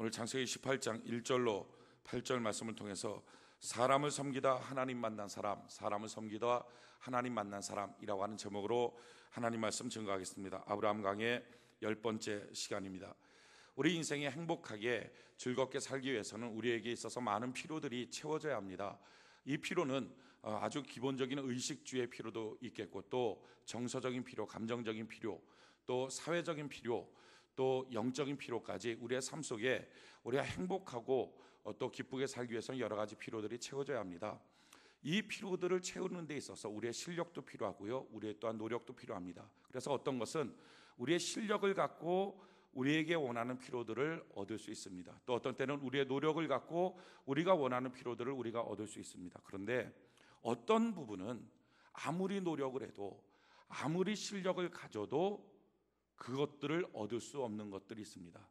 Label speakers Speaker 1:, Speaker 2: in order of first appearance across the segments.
Speaker 1: 오늘 창세기 18장 1절로 8절 말씀을 통해서 사람을 섬기다 하나님 만난 사람, 사람을 섬기다 하나님 만난 사람이라고 하는 제목으로 하나님 말씀 증거하겠습니다. 아브라함 강의 10번째 시간입니다. 우리 인생에 행복하게 즐겁게 살기 위해서는 우리에게 있어서 많은 필요들이 채워져야 합니다. 이 필요는 아주 기본적인 의식주의 필요도 있겠고, 또 정서적인 필요, 감정적인 필요, 또 사회적인 필요, 또 영적인 필요까지 우리의 삶 속에 우리가 행복하고 또 기쁘게 살기 위해서는 여러 가지 필요들이 채워져야 합니다. 이 필요들을 채우는 데 있어서 우리의 실력도 필요하고요, 우리의 또한 노력도 필요합니다. 그래서 어떤 것은 우리의 실력을 갖고 우리에게 원하는 필요들을 얻을 수 있습니다. 또 어떤 때는 우리의 노력을 갖고 우리가 원하는 필요들을 우리가 얻을 수 있습니다. 그런데 어떤 부분은 아무리 노력을 해도, 아무리 실력을 가져도 그것들을 얻을 수 없는 것들이 있습니다.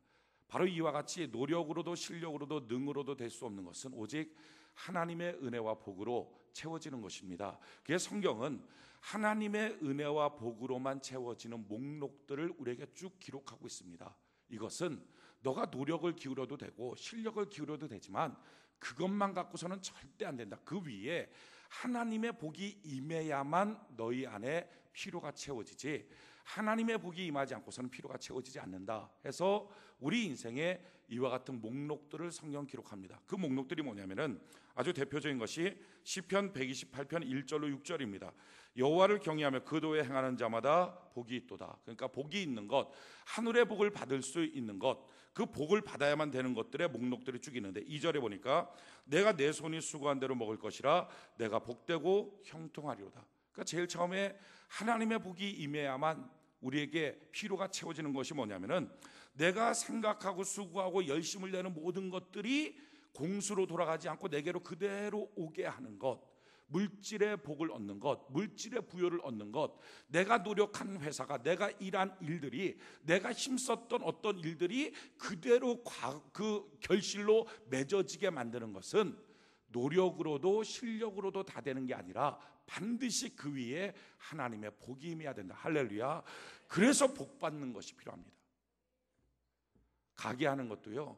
Speaker 1: 바로 이와 같이 노력으로도 실력으로도 능으로도 될 수 없는 것은 오직 하나님의 은혜와 복으로 채워지는 것입니다. 그래서 성경은 하나님의 은혜와 복으로만 채워지는 목록들을 우리에게 쭉 기록하고 있습니다. 이것은 너가 노력을 기울여도 되고 실력을 기울여도 되지만 그것만 갖고서는 절대 안 된다. 그 위에 하나님의 복이 임해야만 너희 안에 필요가 채워지지, 하나님의 복이 임하지 않고서는 필요가 채워지지 않는다 해서 우리 인생에 이와 같은 목록들을 성경 기록합니다. 그 목록들이 뭐냐면은 아주 대표적인 것이 시편 128편 1절로 6절입니다. 여호와를 경외하며 그 도에 행하는 자마다 복이 있도다. 그러니까 복이 있는 것, 하늘의 복을 받을 수 있는 것, 그 복을 받아야만 되는 것들의 목록들이 쭉 있는데 2절에 보니까 내가 내 손이 수고한 대로 먹을 것이라 내가 복되고 형통하리로다. 그러니까 제일 처음에 하나님의 복이 임해야만 우리에게 필요가 채워지는 것이 뭐냐면은 내가 생각하고 수고하고 열심을 내는 모든 것들이 공수로 돌아가지 않고 내게로 그대로 오게 하는 것, 물질의 복을 얻는 것, 물질의 부여를 얻는 것, 내가 노력한 회사가, 내가 일한 일들이, 내가 힘썼던 어떤 일들이 그대로 그 결실로 맺어지게 만드는 것은 노력으로도 실력으로도 다 되는 게 아니라 반드시 그 위에 하나님의 복이 임해야 된다. 할렐루야. 그래서 복 받는 것이 필요합니다. 가게 하는 것도요,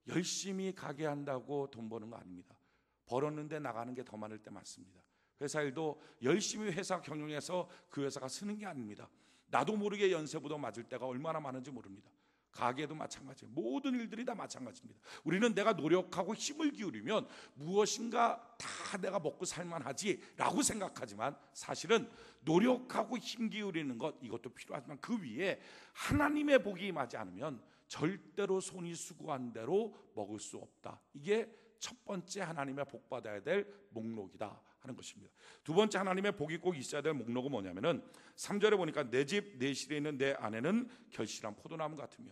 Speaker 1: 열심히 가게 한다고 돈 버는 거 아닙니다. 벌었는데 나가는 게 더 많을 때 많습니다. 회사 일도 열심히 회사 경영해서 그 회사가 쓰는 게 아닙니다. 나도 모르게 연쇄부도 맞을 때가 얼마나 많은지 모릅니다. 가게도 마찬가지예요. 모든 일들이 다 마찬가지입니다. 우리는 내가 노력하고 힘을 기울이면 무엇인가 다 내가 먹고 살만하지 라고 생각하지만, 사실은 노력하고 힘 기울이는 것, 이것도 필요하지만 그 위에 하나님의 복이 임하지 않으면 절대로 손이 수고한 대로 먹을 수 없다. 이게 첫 번째 하나님의 복 받아야 될 목록이다 하는 것입니다. 두 번째 하나님의 복이 꼭 있어야 될 목록은 뭐냐면은 3절에 보니까 내 집 내 실에 있는 내 아내는 결실한 포도나무 같으며,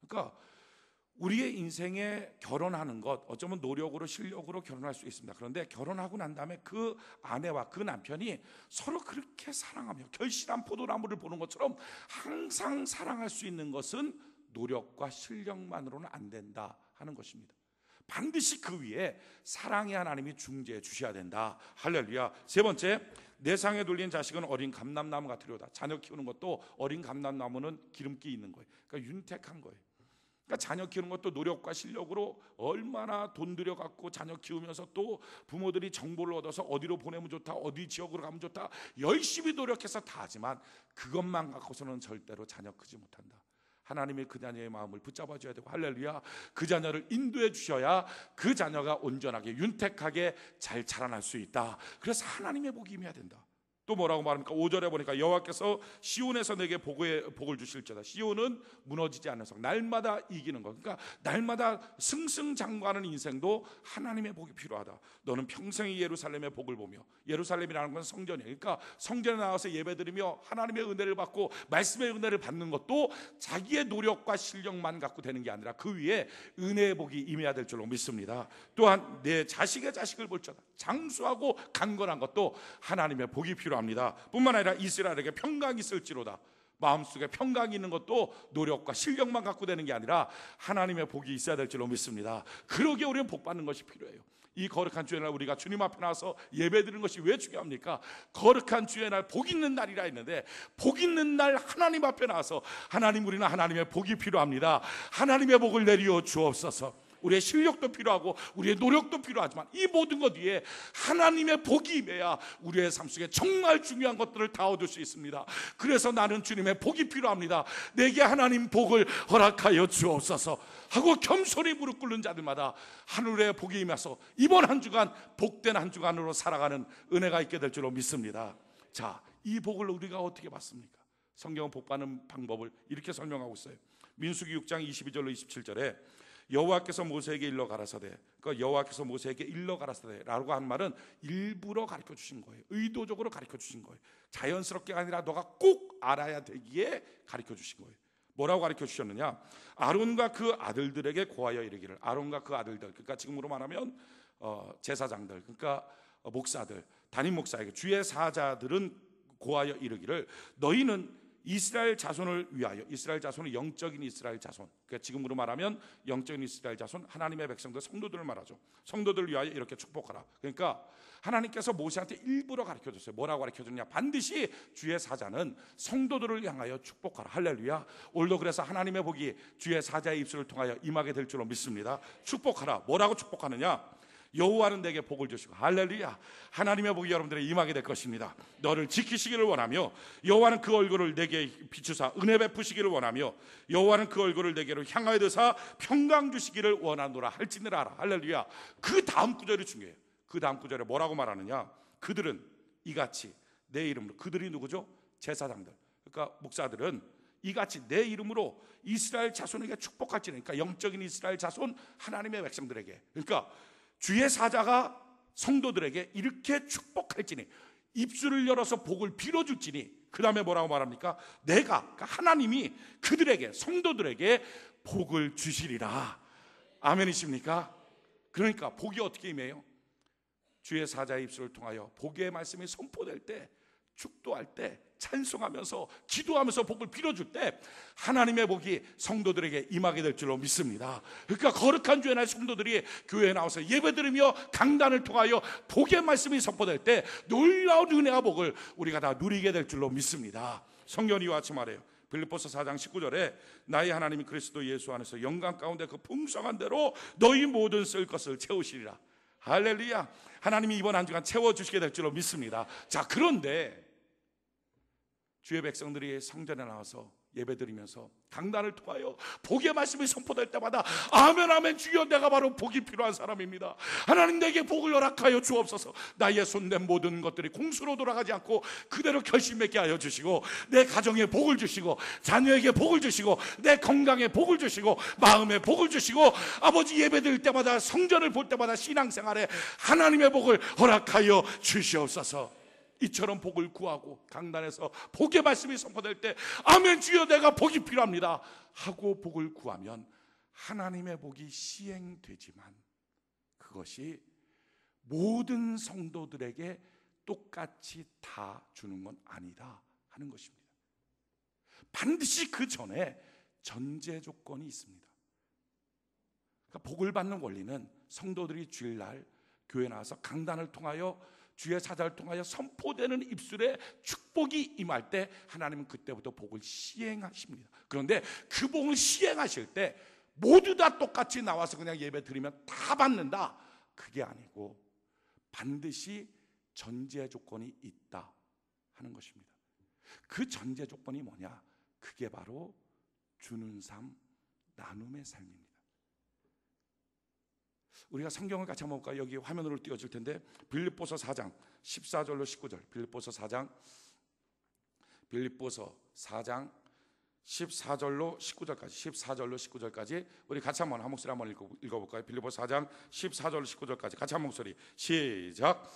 Speaker 1: 그러니까 우리의 인생에 결혼하는 것, 어쩌면 노력으로 실력으로 결혼할 수 있습니다. 그런데 결혼하고 난 다음에 그 아내와 그 남편이 서로 그렇게 사랑하며 결실한 포도나무를 보는 것처럼 항상 사랑할 수 있는 것은 노력과 실력만으로는 안 된다 하는 것입니다. 반드시 그 위에 사랑의 하나님이 중재해 주셔야 된다. 할렐루야. 세 번째, 내 상에 돌린 자식은 어린 감람나무 같으려다. 자녀 키우는 것도 어린 감람나무는 기름기 있는 거예요. 그러니까 윤택한 거예요. 그러니까 자녀 키우는 것도 노력과 실력으로 얼마나 돈 들여갖고 자녀 키우면서 또 부모들이 정보를 얻어서 어디로 보내면 좋다, 어디 지역으로 가면 좋다, 열심히 노력해서 다 하지만 그것만 갖고서는 절대로 자녀 크지 못한다. 하나님이 그 자녀의 마음을 붙잡아 줘야 되고, 할렐루야, 그 자녀를 인도해 주셔야 그 자녀가 온전하게 윤택하게 잘 자라날 수 있다. 그래서 하나님의 복이 임해야 된다. 또 뭐라고 말합니까? 5절에 보니까 여호와께서 시온에서 내게 복을 주실지어다. 시온은 무너지지 않는 성, 날마다 이기는 것, 그러니까 날마다 승승장구하는 인생도 하나님의 복이 필요하다. 너는 평생이 예루살렘의 복을 보며, 예루살렘이라는 건 성전이에요. 그러니까 성전에 나와서 예배드리며 하나님의 은혜를 받고 말씀의 은혜를 받는 것도 자기의 노력과 실력만 갖고 되는 게 아니라 그 위에 은혜의 복이 임해야 될 줄로 믿습니다. 또한 내 자식의 자식을 볼지어다. 장수하고 강건한 것도 하나님의 복이 필요합니다. 뿐만 아니라 이스라엘에게 평강이 있을지로다. 마음속에 평강이 있는 것도 노력과 실력만 갖고 되는 게 아니라 하나님의 복이 있어야 될 줄로 믿습니다. 그러기에 우리는 복 받는 것이 필요해요. 이 거룩한 주의 날 우리가 주님 앞에 나와서 예배드리는 것이 왜 중요합니까? 거룩한 주의 날 복 있는 날이라 했는데, 복 있는 날 하나님 앞에 나와서 하나님, 우리는 하나님의 복이 필요합니다. 하나님의 복을 내려 주옵소서. 우리의 실력도 필요하고 우리의 노력도 필요하지만 이 모든 것 위에 하나님의 복이 임해야 우리의 삶 속에 정말 중요한 것들을 다 얻을 수 있습니다. 그래서 나는 주님의 복이 필요합니다. 내게 하나님 복을 허락하여 주옵소서 하고 겸손히 무릎 꿇는 자들마다 하늘의 복이 임해서 이번 한 주간 복된 한 주간으로 살아가는 은혜가 있게 될 줄로 믿습니다. 자, 이 복을 우리가 어떻게 받습니까? 성경은 복 받는 방법을 이렇게 설명하고 있어요. 민수기 6장 22절로 27절에 여호와께서 모세에게 일러 가라사대, 그러니까 여호와께서 모세에게 일러 가라사대 라고 한 말은 일부러 가르쳐 주신 거예요. 의도적으로 가르쳐 주신 거예요. 자연스럽게 아니라 너가 꼭 알아야 되기에 가르쳐 주신 거예요. 뭐라고 가르쳐 주셨느냐? 아론과 그 아들들에게 고하여 이르기를. 아론과 그 아들들, 그러니까 지금으로 말하면 제사장들, 그러니까 목사들, 담임 목사에게, 주의 사자들은 고하여 이르기를, 너희는 이스라엘 자손을 위하여, 이스라엘 자손은 영적인 이스라엘 자손, 그러니까 지금으로 말하면 영적인 이스라엘 자손, 하나님의 백성들, 성도들을 말하죠. 성도들을 위하여 이렇게 축복하라. 그러니까 하나님께서 모세한테 일부러 가르쳐줬어요. 뭐라고 가르쳐줬냐? 반드시 주의 사자는 성도들을 향하여 축복하라. 할렐루야. 오늘도 그래서 하나님의 복이 주의 사자의 입술을 통하여 임하게 될 줄로 믿습니다. 축복하라. 뭐라고 축복하느냐? 여호와는 내게 복을 주시고, 할렐루야, 하나님의 복이 여러분들에게 임하게 될 것입니다. 너를 지키시기를 원하며, 여호와는 그 얼굴을 내게 비추사 은혜 베푸시기를 원하며, 여호와는 그 얼굴을 내게로 향하여 드사 평강 주시기를 원하노라 할지니라 하라. 할렐루야. 그 다음 구절이 중요해요. 그 다음 구절에 뭐라고 말하느냐? 그들은 이같이 내 이름으로, 그들이 누구죠? 제사장들, 그러니까 목사들은 이같이 내 이름으로 이스라엘 자손에게 축복할지니, 그러니까 영적인 이스라엘 자손, 하나님의 백성들에게, 그러니까 주의 사자가 성도들에게 이렇게 축복할지니, 입술을 열어서 복을 빌어줄지니, 그 다음에 뭐라고 말합니까? 내가, 그러니까 하나님이 그들에게, 성도들에게 복을 주시리라. 아멘이십니까? 그러니까 복이 어떻게 임해요? 주의 사자의 입술을 통하여 복의 말씀이 선포될 때, 축도할 때, 찬송하면서 기도하면서 복을 빌어줄 때 하나님의 복이 성도들에게 임하게 될 줄로 믿습니다. 그러니까 거룩한 주의 날 성도들이 교회에 나와서 예배드리며 강단을 통하여 복의 말씀이 선포될 때 놀라운 은혜와 복을 우리가 다 누리게 될 줄로 믿습니다. 성경이 이와 같이 말해요. 빌립보서 4장 19절에 나의 하나님이 그리스도 예수 안에서 영광 가운데 그 풍성한 대로 너희 모든 쓸 것을 채우시리라. 할렐루야. 하나님이 이번 한 주간 채워주시게 될 줄로 믿습니다. 자, 그런데 주의 백성들이 성전에 나와서 예배드리면서 강단을 통하여 복의 말씀이 선포될 때마다 아멘 아멘, 주여 내가 바로 복이 필요한 사람입니다. 하나님 내게 복을 허락하여 주옵소서. 나의 손댄 모든 것들이 공수로 돌아가지 않고 그대로 결심맺게 하여 주시고, 내 가정에 복을 주시고, 자녀에게 복을 주시고, 내 건강에 복을 주시고, 마음에 복을 주시고, 아버지 예배드릴 때마다, 성전을 볼 때마다 신앙생활에 하나님의 복을 허락하여 주시옵소서. 이처럼 복을 구하고 강단에서 복의 말씀이 선포될 때 아멘, 주여 내가 복이 필요합니다 하고 복을 구하면 하나님의 복이 시행되지만 그것이 모든 성도들에게 똑같이 다 주는 건 아니다 하는 것입니다. 반드시 그 전에 전제 조건이 있습니다. 그러니까 복을 받는 원리는 성도들이 주일날 교회 나와서 강단을 통하여 주의 사자를 통하여 선포되는 입술에 축복이 임할 때 하나님은 그때부터 복을 시행하십니다. 그런데 그 복을 시행하실 때 모두 다 똑같이 나와서 그냥 예배 드리면 다 받는다, 그게 아니고 반드시 전제 조건이 있다 하는 것입니다. 그 전제 조건이 뭐냐? 그게 바로 주는 삶, 나눔의 삶입니다. 우리가 성경을 같이 한번 볼까요? 여기 화면으로 띄워줄 텐데 빌립보서 4장 14절로 19절, 빌립보서 4장 14절로 19절까지 우리 같이 한번 한 목소리 한번 읽어볼까요? 빌립보서 4장 14절로 19절까지 같이 한 목소리 시작.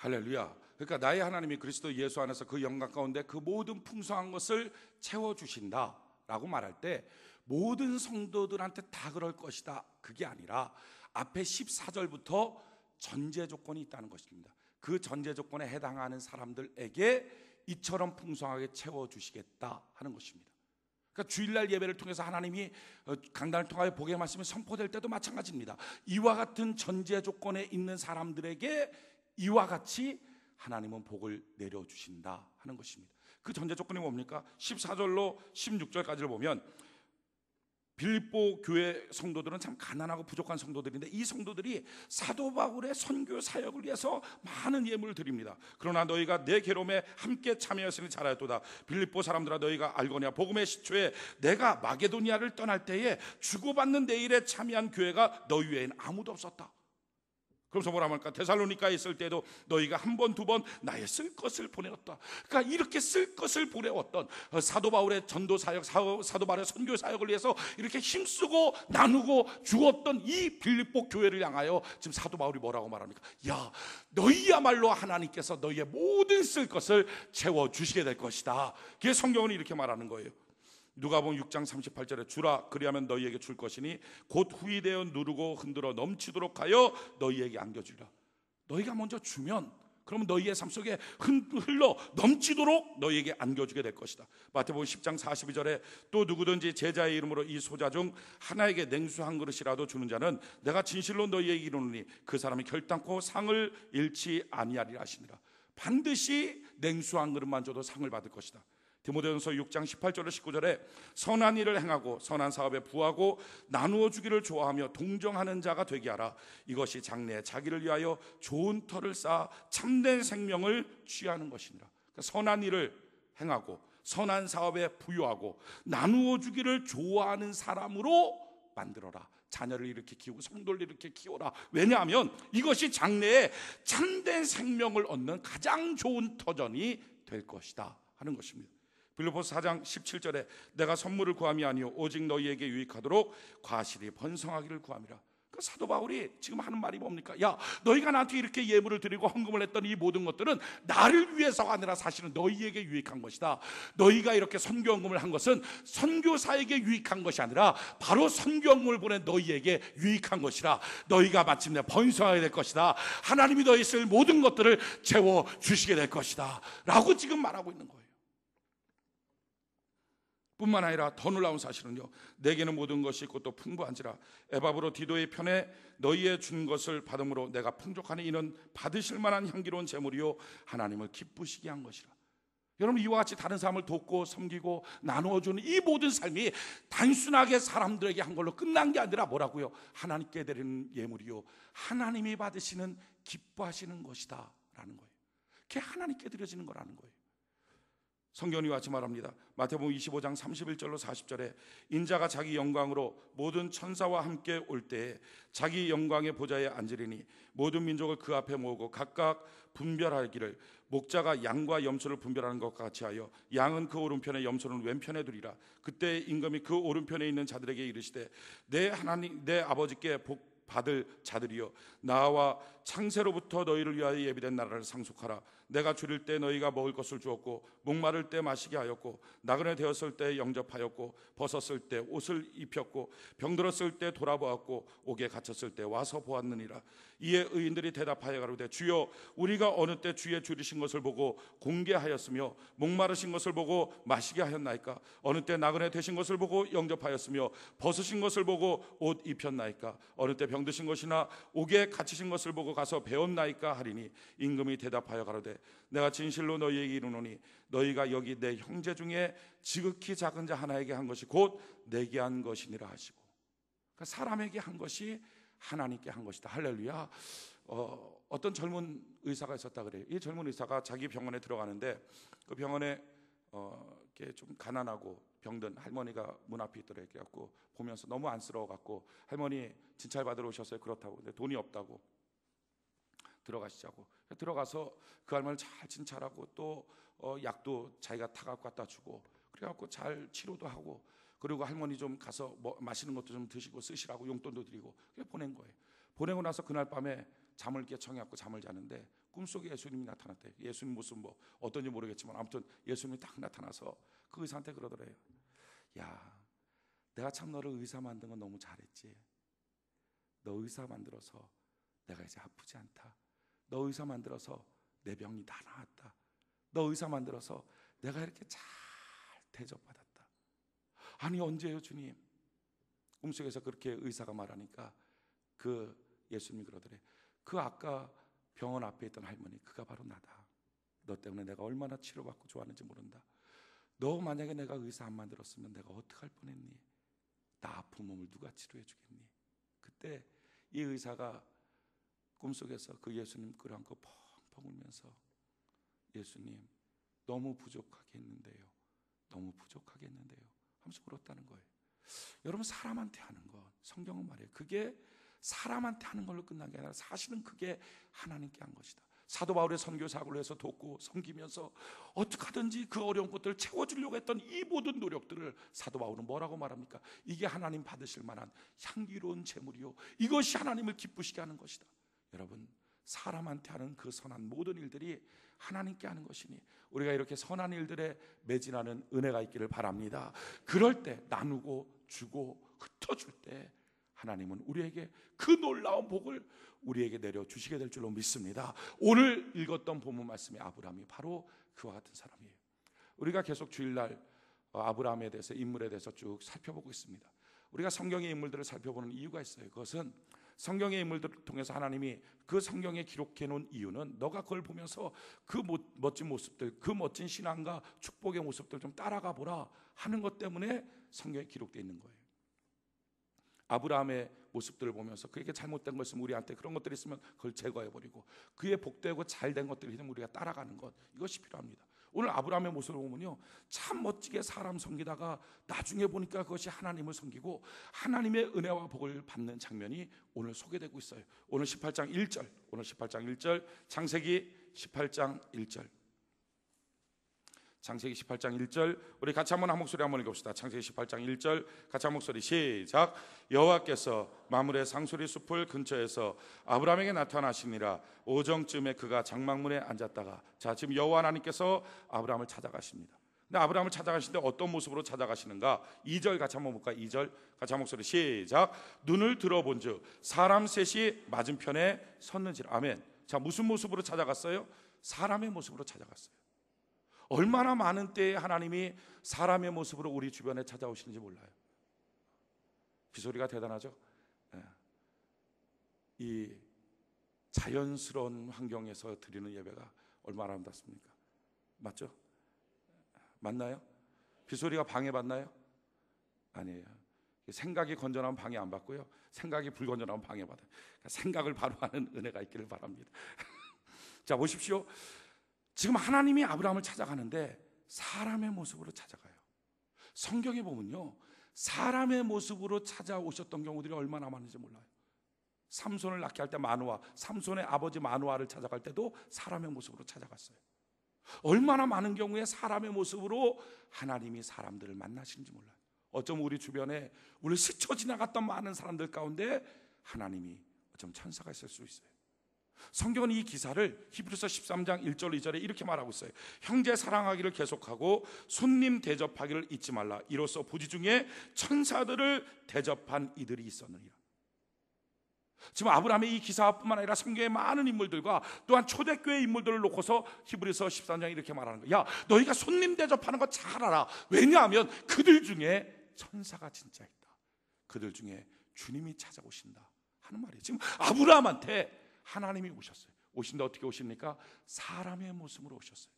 Speaker 1: 할렐루야. 그러니까 나의 하나님이 그리스도 예수 안에서 그 영광 가운데 그 모든 풍성한 것을 채워주신다라고 말할 때 모든 성도들한테 다 그럴 것이다, 그게 아니라 앞에 14절부터 전제 조건이 있다는 것입니다. 그 전제 조건에 해당하는 사람들에게 이처럼 풍성하게 채워주시겠다 하는 것입니다. 그러니까 주일날 예배를 통해서 하나님이 강단을 통하여 복의 말씀이 선포될 때도 마찬가지입니다. 이와 같은 전제 조건에 있는 사람들에게 이와 같이 하나님은 복을 내려주신다 하는 것입니다. 그 전제 조건이 뭡니까? 14절로 16절까지를 보면 빌립보 교회 성도들은 참 가난하고 부족한 성도들인데 이 성도들이 사도 바울의 선교 사역을 위해서 많은 예물을 드립니다. 그러나 너희가 내 괴로움에 함께 참여했으니 잘하였도다. 빌립보 사람들아, 너희가 알거냐? 복음의 시초에 내가 마게도니아를 떠날 때에 주고받는 내 일에 참여한 교회가 너희 외에는 아무도 없었다. 그러면서 뭐라 말까? 데살로니카에 있을 때도 너희가 한 번, 두 번 나의 쓸 것을 보내었다. 그러니까 이렇게 쓸 것을 보내왔던 사도 바울의 전도 사역, 사도 바울의 선교 사역을 위해서 이렇게 힘쓰고 나누고 주었던 이 빌립보 교회를 향하여 지금 사도 바울이 뭐라고 말합니까? 야, 너희야말로 하나님께서 너희의 모든 쓸 것을 채워주시게 될 것이다. 그게 성경은 이렇게 말하는 거예요. 누가복음 6장 38절에 주라, 그리하면 너희에게 줄 것이니 곧 후히 되어 누르고 흔들어 넘치도록 하여 너희에게 안겨주리라. 너희가 먼저 주면 그러면 너희의 삶 속에 흘러 넘치도록 너희에게 안겨주게 될 것이다. 마태복음 10장 42절에 또 누구든지 제자의 이름으로 이 소자 중 하나에게 냉수 한 그릇이라도 주는 자는 내가 진실로 너희에게 이르노니 그 사람이 결단코 상을 잃지 아니하리라 하시니라. 반드시 냉수 한 그릇만 줘도 상을 받을 것이다. 디모데전서 6장 18절로 19절에 선한 일을 행하고 선한 사업에 부하고 나누어 주기를 좋아하며 동정하는 자가 되게 하라. 이것이 장래에 자기를 위하여 좋은 터를 쌓아 참된 생명을 취하는 것이니라. 그러니까 선한 일을 행하고 선한 사업에 부유하고 나누어 주기를 좋아하는 사람으로 만들어라. 자녀를 이렇게 키우고 성도를 이렇게 키워라. 왜냐하면 이것이 장래에 참된 생명을 얻는 가장 좋은 터전이 될 것이다 하는 것입니다. 빌립보서 4장 17절에 내가 선물을 구함이 아니요 오직 너희에게 유익하도록 과실이 번성하기를 구함이라. 그 사도 바울이 지금 하는 말이 뭡니까? 야, 너희가 나한테 이렇게 예물을 드리고 헌금을 했던 이 모든 것들은 나를 위해서가 아니라 사실은 너희에게 유익한 것이다. 너희가 이렇게 선교헌금을 한 것은 선교사에게 유익한 것이 아니라 바로 선교헌금을 보낸 너희에게 유익한 것이라. 너희가 마침내 번성하게 될 것이다. 하나님이 너희 쓸 모든 것들을 채워주시게 될 것이다 라고 지금 말하고 있는 거예요. 뿐만 아니라 더 놀라운 사실은요, 내게는 모든 것이 있고 또 풍부한지라 에바브로 디도의 편에 너희의 준 것을 받음으로 내가 풍족하니 이는 받으실 만한 향기로운 제물이요 하나님을 기쁘시게 한 것이라. 여러분, 이와 같이 다른 사람을 돕고 섬기고 나누어주는 이 모든 삶이 단순하게 사람들에게 한 걸로 끝난 게 아니라 뭐라고요? 하나님께 드리는 예물이요 하나님이 받으시는 기뻐하시는 것이다 라는 거예요. 그게 하나님께 드려지는 거라는 거예요. 성경이 같이 말합니다. 마태복음 25장 31절로 40절에 인자가 자기 영광으로 모든 천사와 함께 올 때에 자기 영광의 보좌에 앉으리니 모든 민족을 그 앞에 모으고 각각 분별하기를 목자가 양과 염소를 분별하는 것과 같이 하여 양은 그 오른편에 염소는 왼편에 두리라. 그때 임금이 그 오른편에 있는 자들에게 이르시되 내 하나님 내 아버지께 복 받을 자들이여 나와 창세로부터 너희를 위하여 예비된 나라를 상속하라. 내가 줄일 때 너희가 먹을 것을 주었고 목마를 때 마시게 하였고 나그네 되었을 때 영접하였고 벗었을 때 옷을 입혔고 병들었을 때 돌아보았고 옥에 갇혔을 때 와서 보았느니라. 이에 의인들이 대답하여 가로되 주여 우리가 어느 때 주의 줄이신 것을 보고 공개하였으며 목마르신 것을 보고 마시게 하였나이까? 어느 때 나그네 되신 것을 보고 영접하였으며 벗으신 것을 보고 옷 입혔나이까? 어느 때 병드신 것이나 옥에 갇히신 것을 보고 가서 배웠나이까 하리니 임금이 대답하여 가로되 내가 진실로 너희에게 이르노니 너희가 여기 내 형제 중에 지극히 작은 자 하나에게 한 것이 곧 내게 한 것이니라 하시고, 그러니까 사람에게 한 것이 하나님께 한 것이다. 할렐루야. 어떤 젊은 의사가 있었다 그래요. 이 젊은 의사가 자기 병원에 들어가는데 그 병원에 이렇게 좀 가난하고 병든 할머니가 문 앞에 있더래. 그래갖고 보면서 너무 안쓰러워갖고 할머니 진찰 받으러 오셨어요. 그렇다고. 근데 돈이 없다고. 들어가시자고. 들어가서 그 할머니를 잘 진찰하고 또 약도 자기가 타갖고 갖다 주고 그래갖고 잘 치료도 하고 그리고 할머니 좀 가서 뭐 마시는 것도 좀 드시고 쓰시라고 용돈도 드리고 그래 보낸 거예요. 보내고 나서 그날 밤에 잠을 이렇게 청해갖고 잠을 자는데 꿈속에 예수님이 나타났대요. 예수님 모습 뭐 어떤지 모르겠지만 아무튼 예수님이 딱 나타나서 그 의사한테 그러더래요. 야, 내가 참 너를 의사 만든 건 너무 잘했지. 너 의사 만들어서 내가 이제 아프지 않다. 너 의사 만들어서 내 병이 다 나았다. 너 의사 만들어서 내가 이렇게 잘 대접받았다. 아니 언제요 주님? 꿈속에서 그렇게 의사가 말하니까 그 예수님이 그러더래. 그 아까 병원 앞에 있던 할머니, 그가 바로 나다. 너 때문에 내가 얼마나 치료받고 좋아하는지 모른다. 너 만약에 내가 의사 안 만들었으면 내가 어떡할 뻔했니? 나 아픈 몸을 누가 치료해 주겠니? 그때 이 의사가 꿈속에서 그 예수님 끌어안고 펑펑 울면서 예수님 너무 부족하게 했는데요. 너무 부족하게 했는데요 하면서 울었다는 거예요. 여러분, 사람한테 하는 것, 성경은 말해요, 그게 사람한테 하는 걸로 끝난 게 아니라 사실은 그게 하나님께 한 것이다. 사도 바울의 선교 사역을 해서 돕고 섬기면서 어떻게 하든지 그 어려운 것들을 채워주려고 했던 이 모든 노력들을 사도 바울은 뭐라고 말합니까? 이게 하나님 받으실 만한 향기로운 제물이요, 이것이 하나님을 기쁘시게 하는 것이다. 여러분, 사람한테 하는 그 선한 모든 일들이 하나님께 하는 것이니 우리가 이렇게 선한 일들에 매진하는 은혜가 있기를 바랍니다. 그럴 때 나누고 주고 흩어줄 때 하나님은 우리에게 그 놀라운 복을 우리에게 내려주시게 될 줄로 믿습니다. 오늘 읽었던 본문 말씀이 아브라함이 바로 그와 같은 사람이에요. 우리가 계속 주일날 아브라함에 대해서, 인물에 대해서 쭉 살펴보고 있습니다. 우리가 성경의 인물들을 살펴보는 이유가 있어요. 그것은 성경의 인물들을 통해서 하나님이 그 성경에 기록해 놓은 이유는 너가 그걸 보면서 그 멋진 모습들, 그 멋진 신앙과 축복의 모습들 좀 따라가 보라 하는 것 때문에 성경에 기록되어 있는 거예요. 아브라함의 모습들을 보면서 그에게 잘못된 것 있으면 우리한테 그런 것들이 있으면 그걸 제거해버리고 그의 복되고 잘된 것들이 있으면 우리가 따라가는 것, 이것이 필요합니다. 오늘 아브라함의 모습을 보면요, 참 멋지게 사람 섬기다가 나중에 보니까 그것이 하나님을 섬기고 하나님의 은혜와 복을 받는 장면이 오늘 소개되고 있어요. 오늘 18장 1절, 오늘 18장 1절, 창세기 18장 1절, 창세기 18장 1절, 우리 같이 한번 한 목소리 한번 읽읍시다. 창세기 18장 1절 같이 한 목소리 시작. 여호와께서 마므레 상수리 숲을 근처에서 아브라함에게 나타나시니라. 오정쯤에 그가 장막문에 앉았다가, 자, 지금 여호와 하나님께서 아브라함을 찾아가십니다. 근데 아브라함을 찾아가시는데 어떤 모습으로 찾아가시는가? 2절 같이 한번 볼까요? 2절 같이 한 목소리 시작. 눈을 들어본즉 사람 셋이 맞은편에 섰는지라. 아멘. 자, 무슨 모습으로 찾아갔어요? 사람의 모습으로 찾아갔어요. 얼마나 많은 때에 하나님이 사람의 모습으로 우리 주변에 찾아오시는지 몰라요. 비소리가 대단하죠. 이 자연스러운 환경에서 드리는 예배가 얼마나 아름답습니까? 맞죠? 맞나요? 비소리가 방해받나요? 아니에요. 생각이 건전하면 방해 안 받고요, 생각이 불건전하면 방해받아요. 그러니까 생각을 바로 하는 은혜가 있기를 바랍니다. 자, 보십시오. 지금 하나님이 아브라함을 찾아가는데 사람의 모습으로 찾아가요. 성경에 보면요, 사람의 모습으로 찾아오셨던 경우들이 얼마나 많은지 몰라요. 삼손을 낳게 할 때 마누아, 삼손의 아버지 마누아를 찾아갈 때도 사람의 모습으로 찾아갔어요. 얼마나 많은 경우에 사람의 모습으로 하나님이 사람들을 만나시는지 몰라요. 어쩌면 우리 주변에 우리 스쳐 지나갔던 많은 사람들 가운데 하나님이 어쩌면 천사가 있을 수 있어요. 성경은 이 기사를 히브리서 13장 1절 2절에 이렇게 말하고 있어요. 형제 사랑하기를 계속하고 손님 대접하기를 잊지 말라. 이로써 부지 중에 천사들을 대접한 이들이 있었느니라. 지금 아브라함의 이 기사뿐만 아니라 성경의 많은 인물들과 또한 초대교회 인물들을 놓고서 히브리서 13장이 이렇게 말하는 거야. 야, 너희가 손님 대접하는 거 잘 알아. 왜냐하면 그들 중에 천사가 진짜 있다. 그들 중에 주님이 찾아오신다 하는 말이에요. 지금 아브라함한테 하나님이 오셨어요. 오신데 어떻게 오십니까? 사람의 모습으로 오셨어요.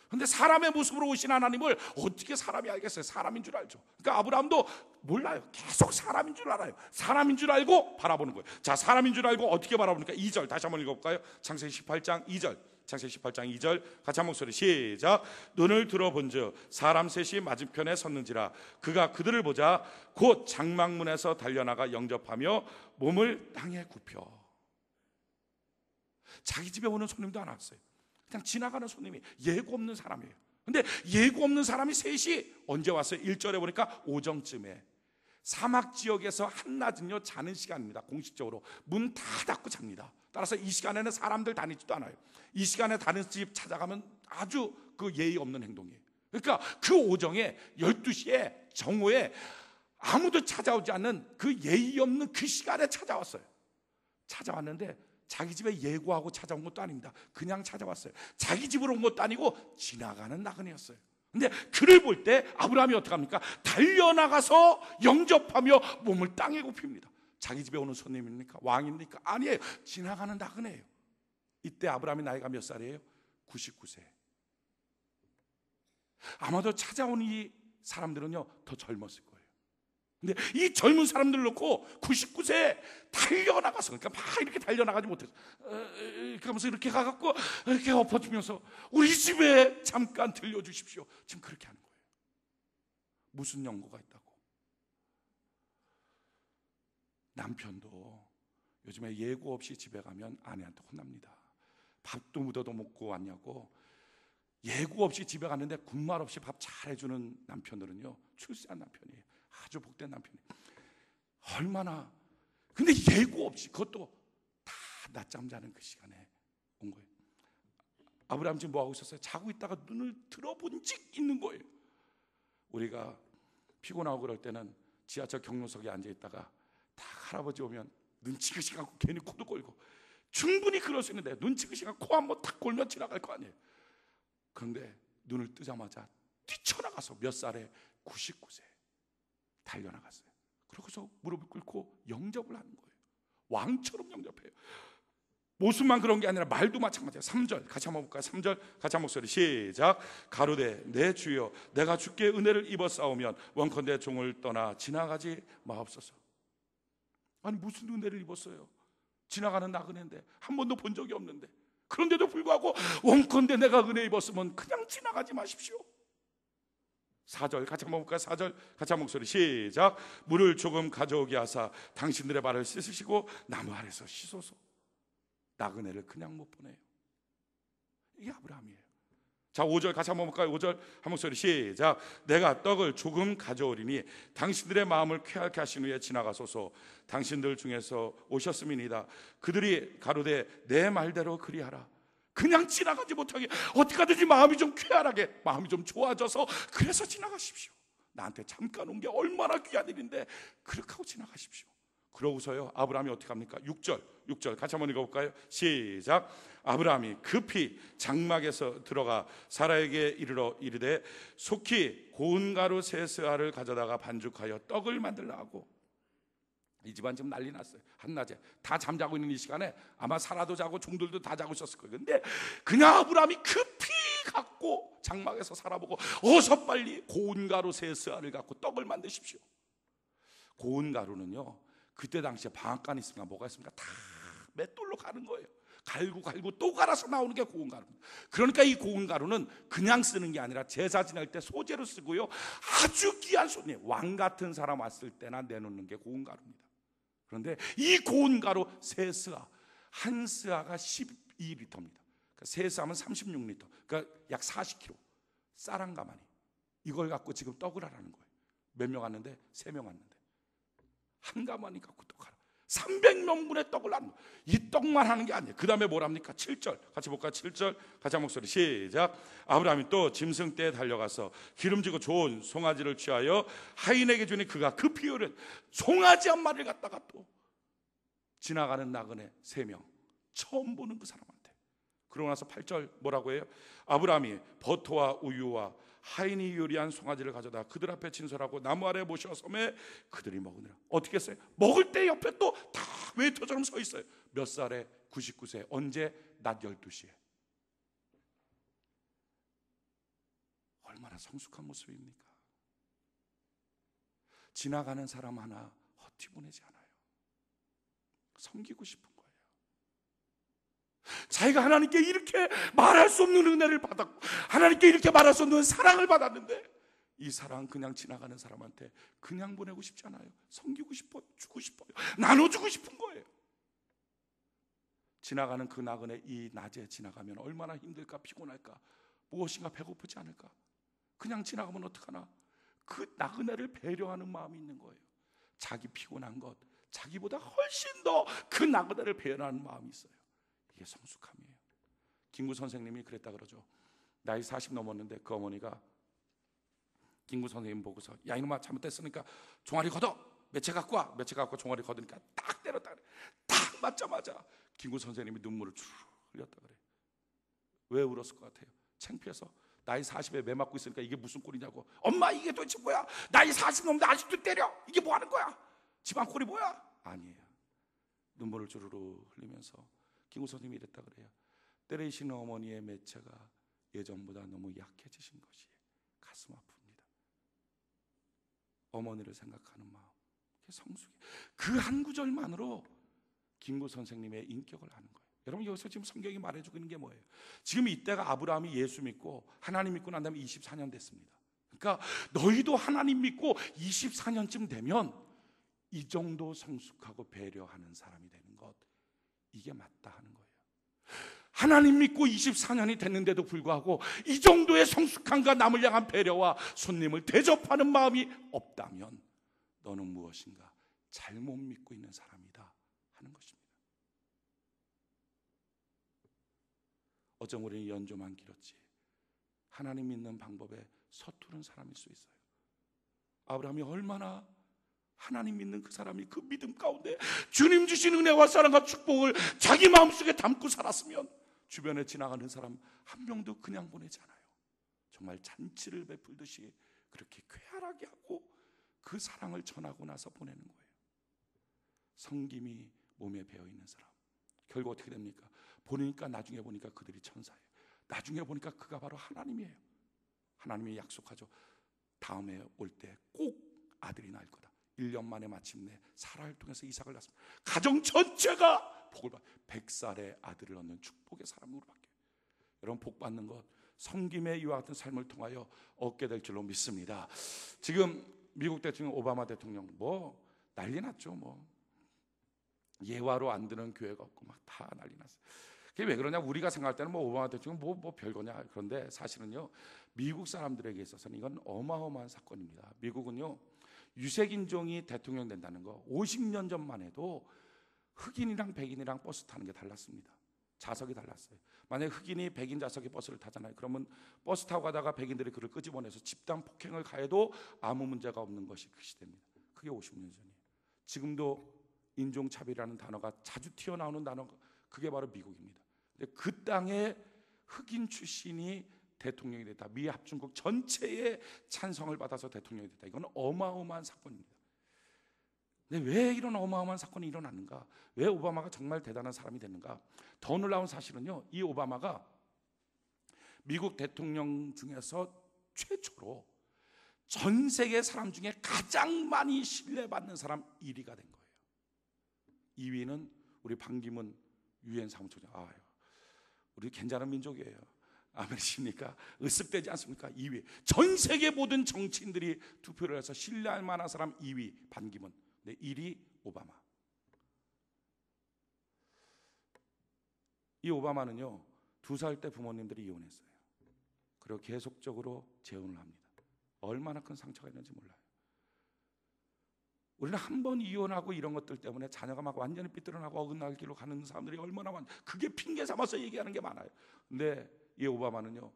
Speaker 1: 그런데 사람의 모습으로 오신 하나님을 어떻게 사람이 알겠어요? 사람인 줄 알죠. 그러니까 아브라함도 몰라요. 계속 사람인 줄 알아요. 사람인 줄 알고 바라보는 거예요. 자, 사람인 줄 알고 어떻게 바라보니까 2절 다시 한번 읽어볼까요? 창세기 18장 2절, 창세기 18장 2절 같이 한 목소리 시작. 눈을 들어본즉 사람 셋이 맞은편에 섰는지라. 그가 그들을 보자 곧 장막문에서 달려나가 영접하며 몸을 땅에 굽혀. 자기 집에 오는 손님도 안 왔어요. 그냥 지나가는 손님이, 예고 없는 사람이에요. 근데 예고 없는 사람이 셋이 언제 왔어요? 1절에 보니까 오정쯤에. 사막 지역에서 한낮은요 자는 시간입니다. 공식적으로 문 다 닫고 잡니다. 따라서 이 시간에는 사람들 다니지도 않아요. 이 시간에 다른 집 찾아가면 아주 그 예의 없는 행동이에요. 그러니까 그 오정에 12시에 정오에 아무도 찾아오지 않는 그 예의 없는 그 시간에 찾아왔어요. 찾아왔는데 자기 집에 예고하고 찾아온 것도 아닙니다. 그냥 찾아왔어요. 자기 집으로 온 것도 아니고 지나가는 나그네였어요. 근데 그를 볼 때 아브라함이 어떻게 합니까? 달려나가서 영접하며 몸을 땅에 굽힙니다. 자기 집에 오는 손님입니까? 왕입니까? 아니에요. 지나가는 나그네예요. 이때 아브라함의 나이가 몇 살이에요? 99세. 아마도 찾아온 이 사람들은요 더 젊었을 거예요. 근데 이 젊은 사람들 놓고 99세에 달려나가서, 그러니까 막 이렇게 달려나가지 못해서 이렇게 하면서 이렇게 가갖고 이렇게 엎어지면서 우리 집에 잠깐 들려주십시오. 지금 그렇게 하는 거예요. 무슨 연고가 있다고? 남편도 요즘에 예고 없이 집에 가면 아내한테 혼납니다. 밥도 묻어도 먹고 왔냐고. 예고 없이 집에 갔는데 군말 없이 밥 잘해주는 남편들은요 출세한 남편이에요. 아주 복된 남편이에요. 얼마나. 근데 예고 없이, 그것도 다 낮잠 자는 그 시간에 온 거예요. 아브라함 지금 뭐 하고 있었어요? 자고 있다가 눈을 들어본 적 있는 거예요. 우리가 피곤하고 그럴 때는 지하철 경로석에 앉아 있다가 다 할아버지 오면 눈치그시 갖고 괜히 코도 골고, 충분히 그럴 수 있는데 눈치그시 갖고 코 한번 탁 골면 지나갈 거 아니에요. 그런데 눈을 뜨자마자 뛰쳐나가서 몇 살에 99세 달려나갔어요. 그러고서 무릎을 꿇고 영접을 하는 거예요. 왕처럼 영접해요. 모습만 그런 게 아니라 말도 마찬가지예요. 3절 같이 한번 볼까요? 3절 같이 한 목소리 시작. 가로되 내 주여 내가 주께 은혜를 입어 싸우면 원컨대 종을 떠나 지나가지 마옵소서. 아니 무슨 은혜를 입었어요? 지나가는 나그네인데 한 번도 본 적이 없는데, 그런데도 불구하고 원컨대 내가 은혜 입었으면 그냥 지나가지 마십시오. 4절 같이 한번 볼까요? 4절 같이 한 목소리 시작. 물을 조금 가져오게 하사 당신들의 발을 씻으시고 나무 아래서 씻소서. 나그네를 그냥 못 보내요. 이게 아브라함이에요. 자 5절 같이 한번 볼까요? 5절 한 목소리 시작. 내가 떡을 조금 가져오리니 당신들의 마음을 쾌하게 하신 후에 지나가소서. 당신들 중에서 오셨음이니이다. 그들이 가로되 내 말대로 그리하라. 그냥 지나가지 못하게 어떻게 하든지 마음이 좀 쾌활하게, 마음이 좀 좋아져서 그래서 지나가십시오. 나한테 잠깐 온 게 얼마나 귀한 일인데 그렇게 하고 지나가십시오. 그러고서요 아브라함이 어떻게 합니까? 6절 같이 한번 읽어볼까요? 시작. 아브라함이 급히 장막에서 들어가 사라에게 이르러 이르되 속히 고운 가루 세 스아를 가져다가 반죽하여 떡을 만들라 하고. 이 집안 지금 난리 났어요. 한낮에 다 잠자고 있는 이 시간에 아마 사라도 자고 종들도 다 자고 있었을 거예요. 근데 그냥 아브라함이 급히 갖고 장막에서 살아보고 어서 빨리 고운 가루 세 스아를 갖고 떡을 만드십시오. 고운 가루는요 그때 당시에 방앗간 있습니까? 뭐가 있습니까? 다 맷돌로 가는 거예요. 갈고 또 갈아서 나오는 게 고운 가루입니다. 그러니까 이 고운 가루는 그냥 쓰는 게 아니라 제사 지낼 때 소재로 쓰고요, 아주 귀한 손님, 왕 같은 사람 왔을 때나 내놓는 게 고운 가루입니다. 그런데 이 고운 가루 세 스아, 한 스아가 12리터입니다. 그러니까 세 스아면 36리터, 그러니까 약 40kg. 쌀 한 가마니 이걸 갖고 지금 떡을 하라는 거예요. 몇 명 왔는데? 3명 왔는데 한 가마니 갖고 떡하라. 300명분의 떡을 하는 거예요. 이 떡만 하는 게 아니에요. 그 다음에 뭐랍니까? 7절 같이 볼까요? 7절 같이 한 목소리 시작. 아브라함이 또 짐승떼에 달려가서 기름지고 좋은 송아지를 취하여 하인에게 주니 그가 급히 오른 송아지 한 마리를 갖다가 또 지나가는 나그네 3명, 처음 보는 그 사람한테. 그러고 나서 8절 뭐라고 해요? 아브라함이 버터와 우유와 하인이 요리한 송아지를 가져다 그들 앞에 진설하고 나무 아래 모셔 섬에 그들이 먹으니라. 어떻게 했어요? 먹을 때 옆에 또 다 웨이터처럼 서 있어요. 몇 살에? 99세. 언제? 낮 12시에. 얼마나 성숙한 모습입니까? 지나가는 사람 하나 헛티 보내지 않아요. 섬기고 싶은 거예요. 자기가 하나님께 이렇게 말할 수 없는 은혜를 받았고 하나님께 이렇게 말할 수 없는 사랑을 받았는데 이 사랑 그냥 지나가는 사람한테 그냥 보내고 싶지 않아요. 섬기고 싶어요. 주고 싶어요. 나눠주고 싶은 거예요. 지나가는 그 나그네 이 낮에 지나가면 얼마나 힘들까, 피곤할까, 무엇인가 배고프지 않을까. 그냥 지나가면 어떡하나. 그 나그네를 배려하는 마음이 있는 거예요. 자기 피곤한 것, 자기보다 훨씬 더 그 나그네를 배려하는 마음이 있어요. 이게 성숙함이에요. 김구 선생님이 그랬다 그러죠. 나이 40 넘었는데 그 어머니가 김구 선생님 보고서 야 이놈아 잘못됐으니까 종아리 걷어, 매체 갖고 와. 매체 갖고 종아리 걷으니까 딱 때렸다 그래. 딱 맞자마자 김구 선생님이 눈물을 쭉 흘렸다 그래. 왜 울었을 것 같아요? 창피해서. 나이 40에 매 맞고 있으니까 이게 무슨 꼴이냐고. 엄마 이게 도대체 뭐야? 나이 40 넘는데 아직도 때려? 이게 뭐 하는 거야? 집안 꼴이 뭐야? 아니에요. 눈물을 주르르 흘리면서 김구 선생님이 이랬다 그래요. 때리시는 어머니의 매체가 예전보다 너무 약해지신 것이 가슴 아픕니다. 어머니를 생각하는 마음, 성숙이. 그 한 구절만으로 김구 선생님의 인격을 아는 거예요. 여러분 여기서 지금 성경이 말해주고 있는 게 뭐예요? 지금 이때가 아브라함이 예수 믿고 하나님 믿고 난 다음에 24년 됐습니다. 그러니까 너희도 하나님 믿고 24년쯤 되면 이 정도 성숙하고 배려하는 사람이 되는 것, 이게 맞다 하는 거예요. 하나님 믿고 24년이 됐는데도 불구하고 이 정도의 성숙함과 남을 향한 배려와 손님을 대접하는 마음이 없다면 너는 무엇인가 잘못 믿고 있는 사람이다 하는 것입니다. 어쩜 우리는 연조만 길었지 하나님 믿는 방법에 서투른 사람일 수 있어요. 아브라함이 얼마나 하나님 믿는 그 사람이 그 믿음 가운데 주님 주신 은혜와 사랑과 축복을 자기 마음속에 담고 살았으면 주변에 지나가는 사람 한 명도 그냥 보내지 않아요. 정말 잔치를 베풀듯이 그렇게 쾌활하게 하고 그 사랑을 전하고 나서 보내는 거예요. 성김이 몸에 배어있는 사람, 결국 어떻게 됩니까? 보니까 나중에 보니까 그들이 천사예요. 나중에 보니까 그가 바로 하나님이에요. 하나님이 약속하죠. 다음에 올 때 꼭 아들이 날 거다. 1년 만에 마침내 사라를 통해서 이삭을 낳습니다. 가정 전체가 복을 받아 100살의 아들을 얻는 축복의 사람으로 바뀌어요. 여러분 복 받는 것 성김의 이와 같은 삶을 통하여 얻게 될 줄로 믿습니다. 지금 미국 대통령 오바마 대통령 뭐 난리 났죠. 뭐 예화로 안 드는 교회가 없고 막 다 난리 났어요. 그게 왜 그러냐? 우리가 생각할 때는 뭐 오바마 대통령 뭐 별거냐. 그런데 사실은요 미국 사람들에게 있어서는 이건 어마어마한 사건입니다. 미국은요 유색인종이 대통령 된다는 거 50년 전만 해도 흑인이랑 백인이랑 버스 타는 게 달랐습니다. 좌석이 달랐어요. 만약에 흑인이 백인 좌석의 버스를 타잖아요. 그러면 버스 타고 가다가 백인들이 그를 끄집어내서 집단 폭행을 가해도 아무 문제가 없는 것이 그 시대입니다. 그게 50년 전이에요. 지금도 인종차별이라는 단어가 자주 튀어나오는 단어가 그게 바로 미국입니다. 근데 그 땅에 흑인 출신이 대통령이 됐다. 미 합중국 전체의 찬성을 받아서 대통령이 됐다. 이건 어마어마한 사건입니다. 근데 왜 이런 어마어마한 사건이 일어났는가? 왜 오바마가 정말 대단한 사람이 됐는가? 더 놀라운 사실은요, 이 오바마가 미국 대통령 중에서 최초로 전 세계 사람 중에 가장 많이 신뢰받는 사람 1위가 된 거예요. 2위는 우리 반기문 유엔 사무총장. 아유, 우리 괜찮은 민족이에요. 아멘이십니까? 으쓱되지 않습니까? 2위. 전 세계 모든 정치인들이 투표를 해서 신뢰할 만한 사람 2위 반기문. 네, 1위 오바마. 이 오바마는요 2살 때 부모님들이 이혼했어요. 그리고 계속적으로 재혼을 합니다. 얼마나 큰 상처가 있는지 몰라요. 우리는 한 번 이혼하고 이런 것들 때문에 자녀가 막 완전히 삐뚤어나고 어긋날 길로 가는 사람들이 얼마나 많아요. 그게 핑계 삼아서 얘기하는 게 많아요. 근데 이 오바마는요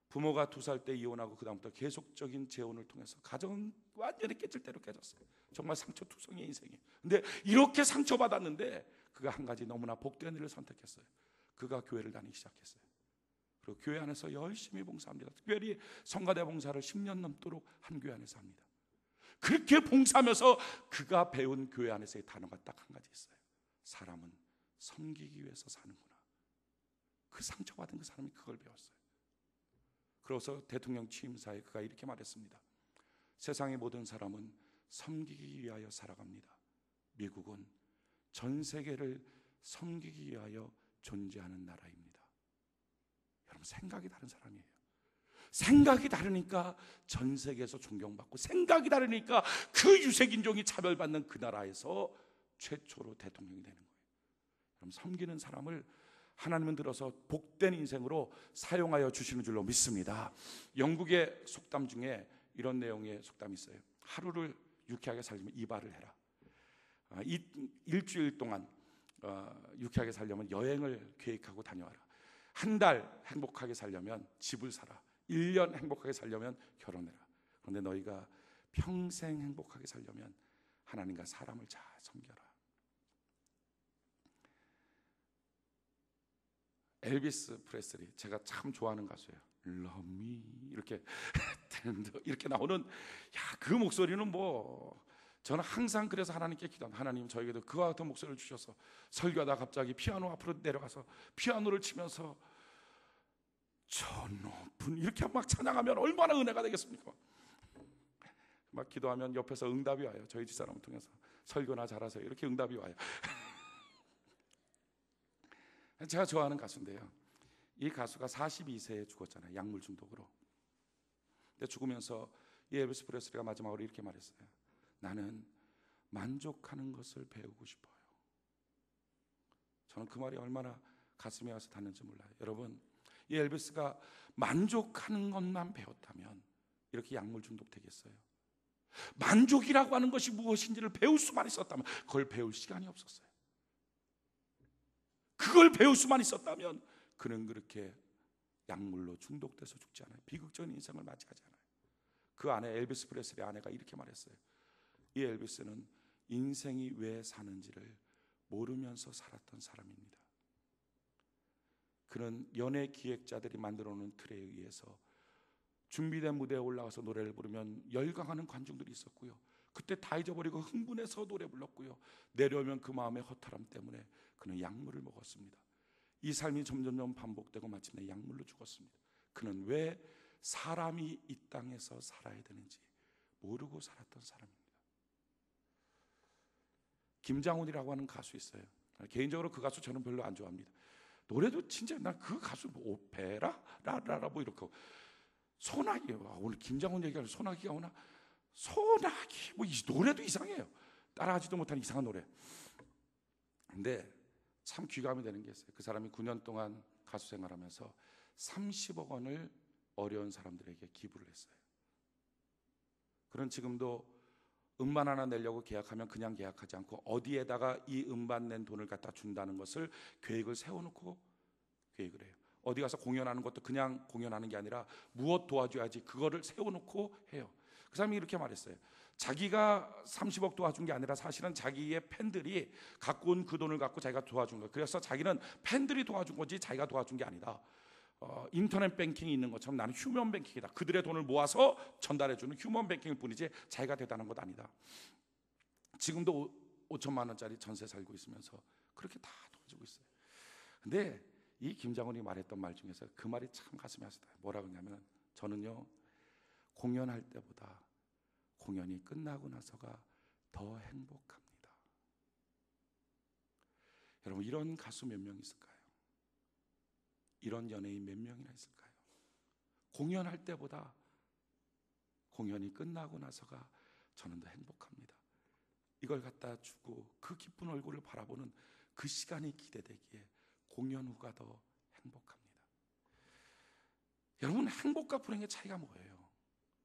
Speaker 1: 부모가 2살 때 이혼하고 그 다음부터 계속적인 재혼을 통해서 가정은 완전히 깨질 대로 깨졌어요. 정말 상처투성이의 인생이에요. 근데 이렇게 상처받았는데 그가 한 가지 너무나 복된 일을 선택했어요. 그가 교회를 다니기 시작했어요. 그리고 교회 안에서 열심히 봉사합니다. 특별히 성가대 봉사를 10년 넘도록 한 교회 안에서 합니다. 그렇게 봉사하면서 그가 배운 교회 안에서의 단어가 딱 한 가지 있어요. 사람은 섬기기 위해서 사는구나. 그 상처받은 그 사람이 그걸 배웠어요. 그래서 대통령 취임사에 그가 이렇게 말했습니다. 세상의 모든 사람은 섬기기 위하여 살아갑니다. 미국은 전 세계를 섬기기 위하여 존재하는 나라입니다. 여러분 생각이 다른 사람이에요. 생각이 다르니까 전 세계에서 존경받고 생각이 다르니까 그 유색인종이 차별받는 그 나라에서 최초로 대통령이 되는 거예요. 여러분 섬기는 사람을 하나님은 들어서 복된 인생으로 사용하여 주시는 줄로 믿습니다. 영국의 속담 중에 이런 내용의 속담이 있어요. 하루를 유쾌하게 살려면 이발을 해라. 일주일 동안 유쾌하게 살려면 여행을 계획하고 다녀와라. 한 달 행복하게 살려면 집을 사라. 1년 행복하게 살려면 결혼해라. 그런데 너희가 평생 행복하게 살려면 하나님과 사람을 잘 섬겨라. 엘비스 프레슬리, 제가 참 좋아하는 가수예요. Love me 이렇게 이렇게 나오는 그 목소리는 저는 항상 그래서 하나님께 기도합니다. 하나님, 저에게도 그와 같은 목소리를 주셔서 설교하다 갑자기 피아노 앞으로 내려가서 피아노를 치면서 저 높은 이렇게 막 찬양하면 얼마나 은혜가 되겠습니까? 막 기도하면 옆에서 응답이 와요. 저희 집사람을 통해서 설교나 잘하세요 이렇게 응답이 와요. 제가 좋아하는 가수인데요, 이 가수가 42세에 죽었잖아요. 약물 중독으로. 근데 죽으면서 이 엘비스 프레슬리가 마지막으로 이렇게 말했어요. 나는 만족하는 것을 배우고 싶어요. 저는 그 말이 얼마나 가슴에 와서 닿는지 몰라요. 여러분, 이 엘비스가 만족하는 것만 배웠다면 이렇게 약물 중독 되겠어요? 만족이라고 하는 것이 무엇인지를 배울 수만 있었다면, 그걸 배울 시간이 없었어요. 그걸 배울 수만 있었다면 그는 그렇게 약물로 중독돼서 죽지 않아요. 비극적인 인생을 맞이하지 않아요. 그 아내 엘비스 프레슬리 아내가 이렇게 말했어요. 이 엘비스는 인생이 왜 사는지를 모르면서 살았던 사람입니다. 그는 연예 기획자들이 만들어 놓은 틀에 의해서 준비된 무대에 올라가서 노래를 부르면 열광하는 관중들이 있었고요, 그때 다 잊어버리고 흥분해서 노래 불렀고요, 내려오면 그 마음의 허탈함 때문에 그는 약물을 먹었습니다. 이 삶이 점점점 반복되고 마침내 약물로 죽었습니다. 그는 왜 사람이 이 땅에서 살아야 되는지 모르고 살았던 사람입니다. 김장훈이라고 하는 가수 있어요. 개인적으로 그 가수 저는 별로 안 좋아합니다. 노래도 진짜 나 그 가수 오페라 라라라 이렇게 소나기, 오늘 김장훈 얘기하면 소나기가 오나, 소나기 이 노래도 이상해요. 따라하지도 못한 이상한 노래. 근데 참 귀감이 되는 게 있어요. 그 사람이 9년 동안 가수 생활하면서 30억 원을 어려운 사람들에게 기부를 했어요. 그런 지금도 음반 하나 내려고 계약하면 그냥 계약하지 않고 어디에다가 이 음반 낸 돈을 갖다 준다는 것을 계획을 세워놓고 계획을 해요. 어디 가서 공연하는 것도 그냥 공연하는 게 아니라 무엇 도와줘야지 그거를 세워놓고 해요. 그 사람이 이렇게 말했어요. 자기가 30억 도와준 게 아니라 사실은 자기의 팬들이 갖고 온 그 돈을 갖고 자기가 도와준 거예요. 그래서 자기는 팬들이 도와준 거지 자기가 도와준 게 아니다. 인터넷 뱅킹이 있는 것처럼 나는 휴먼 뱅킹이다. 그들의 돈을 모아서 전달해주는 휴먼 뱅킹일 뿐이지 자기가 대단한 것 아니다. 지금도 5천만 원짜리 전세 살고 있으면서 그렇게 다 도와주고 있어요. 근데 이 김장훈이 말했던 말 중에서 그 말이 참 가슴에 와닿아요. 뭐라고 하냐면, 저는요 공연할 때보다 공연이 끝나고 나서가 더 행복합니다. 여러분, 이런 가수 몇 명 있을까요? 이런 연예인 몇 명이나 있을까요? 공연할 때보다 공연이 끝나고 나서가 저는 더 행복합니다. 이걸 갖다 주고 그 기쁜 얼굴을 바라보는 그 시간이 기대되기에 공연 후가 더 행복합니다. 여러분, 행복과 불행의 차이가 뭐예요?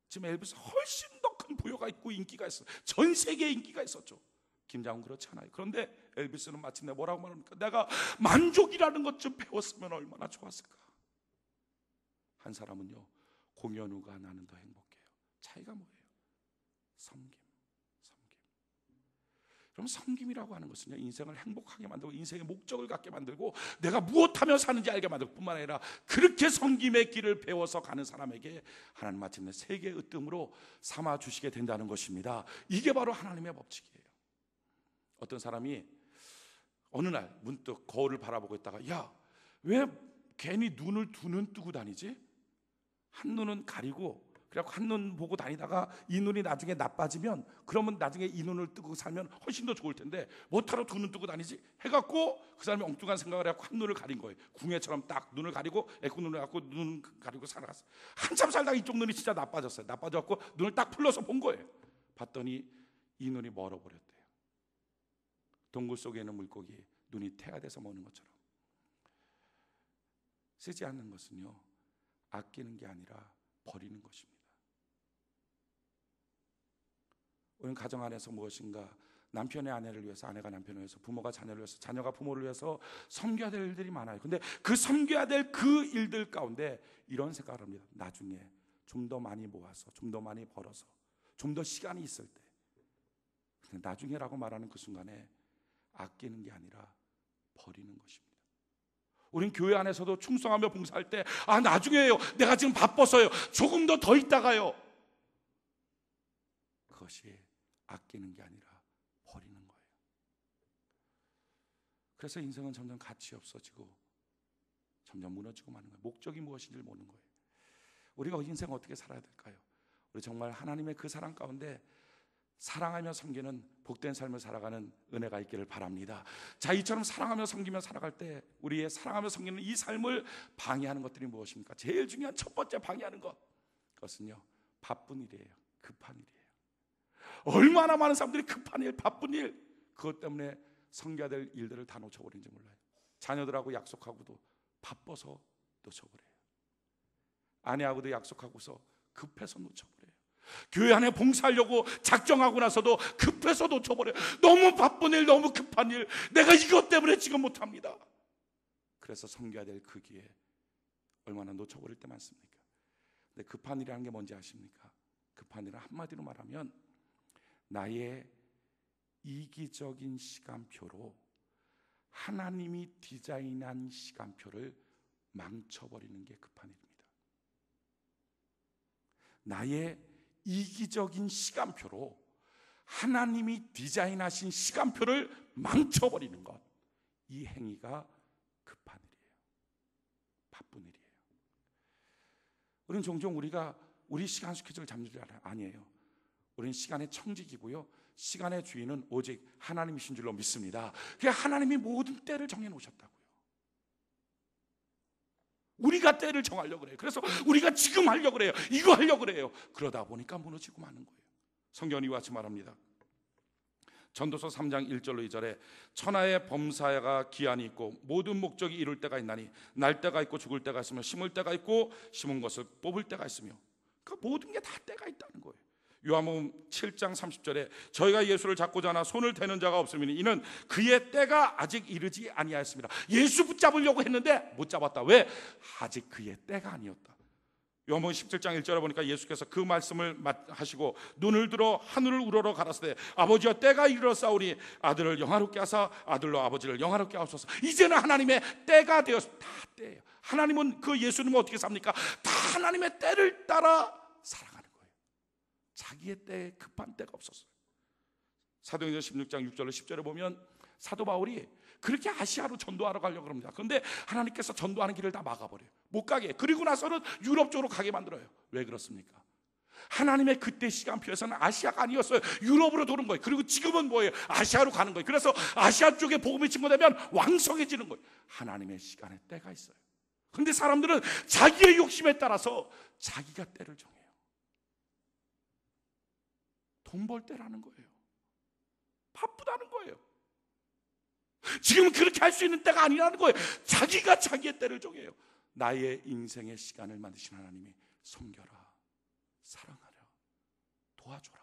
Speaker 1: 지금 엘비스 훨씬 더 큰 부여가 있고 인기가 있어요. 전 세계에 인기가 있었죠. 김장훈 그렇지 않아요. 그런데 엘비스는 마침내 뭐라고 말합니까? 내가 만족이라는 것 좀 배웠으면 얼마나 좋았을까. 한 사람은요 공연 후가 나는 더 행복해요. 차이가 뭐예요? 섬김. 그럼 섬김이라고 하는 것은요, 인생을 행복하게 만들고 인생의 목적을 갖게 만들고 내가 무엇하며 사는지 알게 만들고 뿐만 아니라 그렇게 섬김의 길을 배워서 가는 사람에게 하나님 마침내 세계의 으뜸으로 삼아 주시게 된다는 것입니다. 이게 바로 하나님의 법칙이에요. 어떤 사람이 어느 날 문득 거울을 바라보고 있다가, 야, 왜 괜히 눈을 두 눈 뜨고 다니지? 한 눈은 가리고 그래갖고 한 눈 보고 다니다가 이 눈이 나중에 나빠지면 그러면 나중에 이 눈을 뜨고 살면 훨씬 더 좋을 텐데 뭐하러 두 눈 뜨고 다니지? 해갖고 그 사람이 엉뚱한 생각을 해갖고 한 눈을 가린 거예요. 궁예처럼 딱 눈을 가리고 애꾸 눈을 갖고 눈 가리고 살아갔어요. 한참 살다가 이쪽 눈이 진짜 나빠졌어요. 나빠져갖고 눈을 딱 풀러서 본 거예요. 봤더니 이 눈이 멀어버렸대요. 동굴 속에 있는 물고기 눈이 태가 돼서 먹는 것처럼. 쓰지 않는 것은요 아끼는 게 아니라 버리는 것입니다. 오늘 가정 안에서 무엇인가 남편의 아내를 위해서, 아내가 남편을 위해서, 부모가 자녀를 위해서, 자녀가 부모를 위해서 섬겨야 될 일들이 많아요. 근데 그 섬겨야 될 그 일들 가운데 이런 생각을 합니다. 나중에 좀 더 많이 모아서, 좀 더 많이 벌어서, 좀 더 시간이 있을 때, 근데 나중에라고 말하는 그 순간에 아끼는 게 아니라 버리는 것입니다. 우린 교회 안에서도 충성하며 봉사할 때 나중에요, 내가 지금 바빠서요, 조금 더 있다가요. 그것이 아끼는 게 아니라 버리는 거예요. 그래서 인생은 점점 가치 없어지고 점점 무너지고 마는 거예요. 목적이 무엇인지를 모르는 거예요. 우리가 인생 어떻게 살아야 될까요? 우리 정말 하나님의 그 사랑 가운데 사랑하며 섬기는 복된 삶을 살아가는 은혜가 있기를 바랍니다. 자, 이처럼 사랑하며 섬기며 살아갈 때 우리의 사랑하며 섬기는 이 삶을 방해하는 것들이 무엇입니까? 제일 중요한 첫 번째 방해하는 것, 그것은요, 바쁜 일이에요. 급한 일이에요. 얼마나 많은 사람들이 급한 일, 바쁜 일, 그것 때문에 섬겨야 될 일들을 다 놓쳐버린지 몰라요. 자녀들하고 약속하고도 바빠서 놓쳐버려요. 아내하고도 약속하고서 급해서 놓쳐버려요. 교회 안에 봉사하려고 작정하고 나서도 급해서 놓쳐버려요. 너무 바쁜 일, 너무 급한 일, 내가 이것 때문에 지금 못합니다. 그래서 섬겨야 될 그 기회 얼마나 놓쳐버릴 때 많습니까? 근데 급한 일이라는 게 뭔지 아십니까? 급한 일은 한마디로 말하면 나의 이기적인 시간표로 하나님이 디자인한 시간표를 망쳐버리는 게 급한 일입니다. 나의 이기적인 시간표로 하나님이 디자인하신 시간표를 망쳐버리는 것, 이 행위가 급한 일이에요. 바쁜 일이에요. 우리는 종종 우리 시간 스케줄을 잡는 줄 알아요. 아니에요. 우리는 시간의 청직이고요, 시간의 주인은 오직 하나님이신 줄로 믿습니다. 그게 하나님이 모든 때를 정해놓으셨다고요. 우리가 때를 정하려고 그래요. 그래서 우리가 지금 하려고 그래요. 이거 하려고 그래요. 그러다 보니까 무너지고 마는 거예요. 성경이 이와 같이 말합니다. 전도서 3장 1절로 2절에 천하의 범사가 기한이 있고 모든 목적이 이룰 때가 있나니 날 때가 있고 죽을 때가 있으며 심을 때가 있고 심은 것을 뽑을 때가 있으며, 그러니까 모든 게 다 때가 있다는 거예요. 요한복음 7장 30절에 저희가 예수를 잡고자 하나 손을 대는 자가 없으니 이는 그의 때가 아직 이르지 아니하였습니다. 예수 붙잡으려고 했는데 못 잡았다. 왜? 아직 그의 때가 아니었다. 요한복음 17장 1절에 보니까 예수께서 그 말씀을 하시고 눈을 들어 하늘을 우러러 가라사대 아버지여 때가 이르렀사오니 아들을 영화롭게 하사 아들로 아버지를 영화롭게 하옵소서. 이제는 하나님의 때가 되었습니다. 다 때예요. 하나님은 그 예수님은 어떻게 삽니까? 다 하나님의 때를 따라 살아가는 거예요. 자기의 때에 급한 때가 없었어요. 사도행전 16장 6절로 10절에 보면 사도 바울이 그렇게 아시아로 전도하러 가려고 합니다. 그런데 하나님께서 전도하는 길을 다 막아버려요. 못 가게. 그리고 나서는 유럽 쪽으로 가게 만들어요. 왜 그렇습니까? 하나님의 그때 시간표에서는 아시아가 아니었어요. 유럽으로 도는 거예요. 그리고 지금은 뭐예요? 아시아로 가는 거예요. 그래서 아시아 쪽에 복음이 증거되면 왕성해지는 거예요. 하나님의 시간에 때가 있어요. 그런데 사람들은 자기의 욕심에 따라서 자기가 때를 정해요. 돈 벌 때라는 거예요. 바쁘다는 거예요. 지금 그렇게 할 수 있는 때가 아니라는 거예요. 자기가 자기의 때를 정해요. 나의 인생의 시간을 만드신 하나님이 섬겨라, 사랑하라, 도와줘라.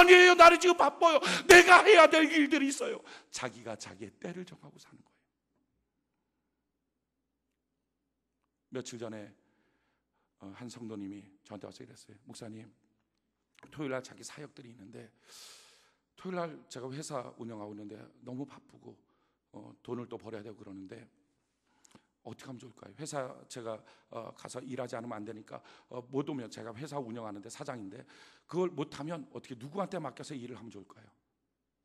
Speaker 1: 아니에요, 나는 지금 바빠요, 내가 해야 될 일들이 있어요. 자기가 자기의 때를 정하고 사는 거예요. 며칠 전에 한 성도님이 저한테 와서 이랬어요. 목사님, 토요일날 자기 사역들이 있는데 토요일날 제가 회사 운영하고 있는데 너무 바쁘고 돈을 또 벌어야 되고 그러는데 어떻게 하면 좋을까요? 회사 제가 가서 일하지 않으면 안 되니까 못 오면, 제가 회사 운영하는데 사장인데 그걸 못하면 어떻게 누구한테 맡겨서 일을 하면 좋을까요?